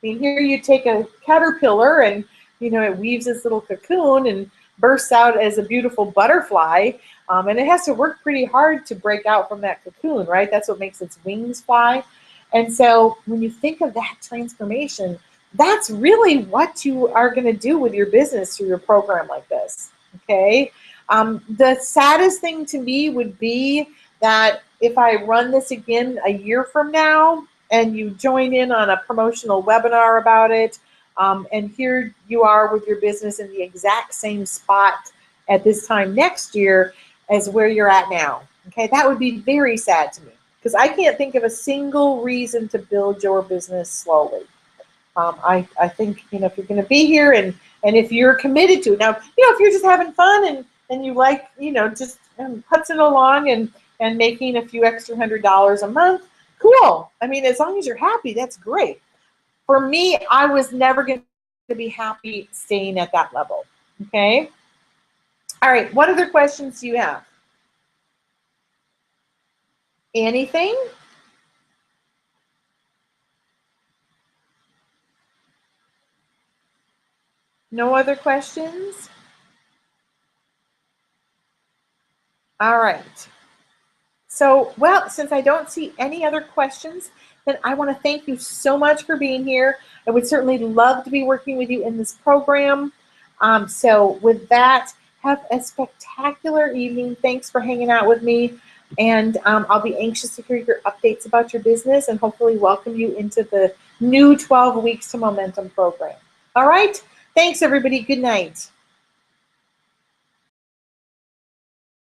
Here you take a caterpillar and, it weaves this little cocoon and bursts out as a beautiful butterfly. And it has to work pretty hard to break out from that cocoon, right? That's what makes its wings fly. And so when you think of that transformation, that's really what you are going to do with your business through your program like this, okay? The saddest thing to me would be that if I run this again a year from now and you join in on a promotional webinar about it, and here you are with your business in the exact same spot at this time next year as where you're at now, okay? That would be very sad to me, because I can't think of a single reason to build your business slowly. I think, if you're going to be here and if you're committed to it. Now, if you're just having fun and you like, just putzing along and making a few extra $100 a month, cool. As long as you're happy, that's great. For me, I was never going to be happy staying at that level, okay? All right, what other questions do you have? Anything? No other questions? All right. So, well, since I don't see any other questions, then I want to thank you so much for being here. I would certainly love to be working with you in this program. So with that, have a spectacular evening. Thanks for hanging out with me. And I'll be anxious to hear your updates about your business, and hopefully welcome you into the new 12 Weeks to Momentum program. All right. Thanks, everybody. Good night.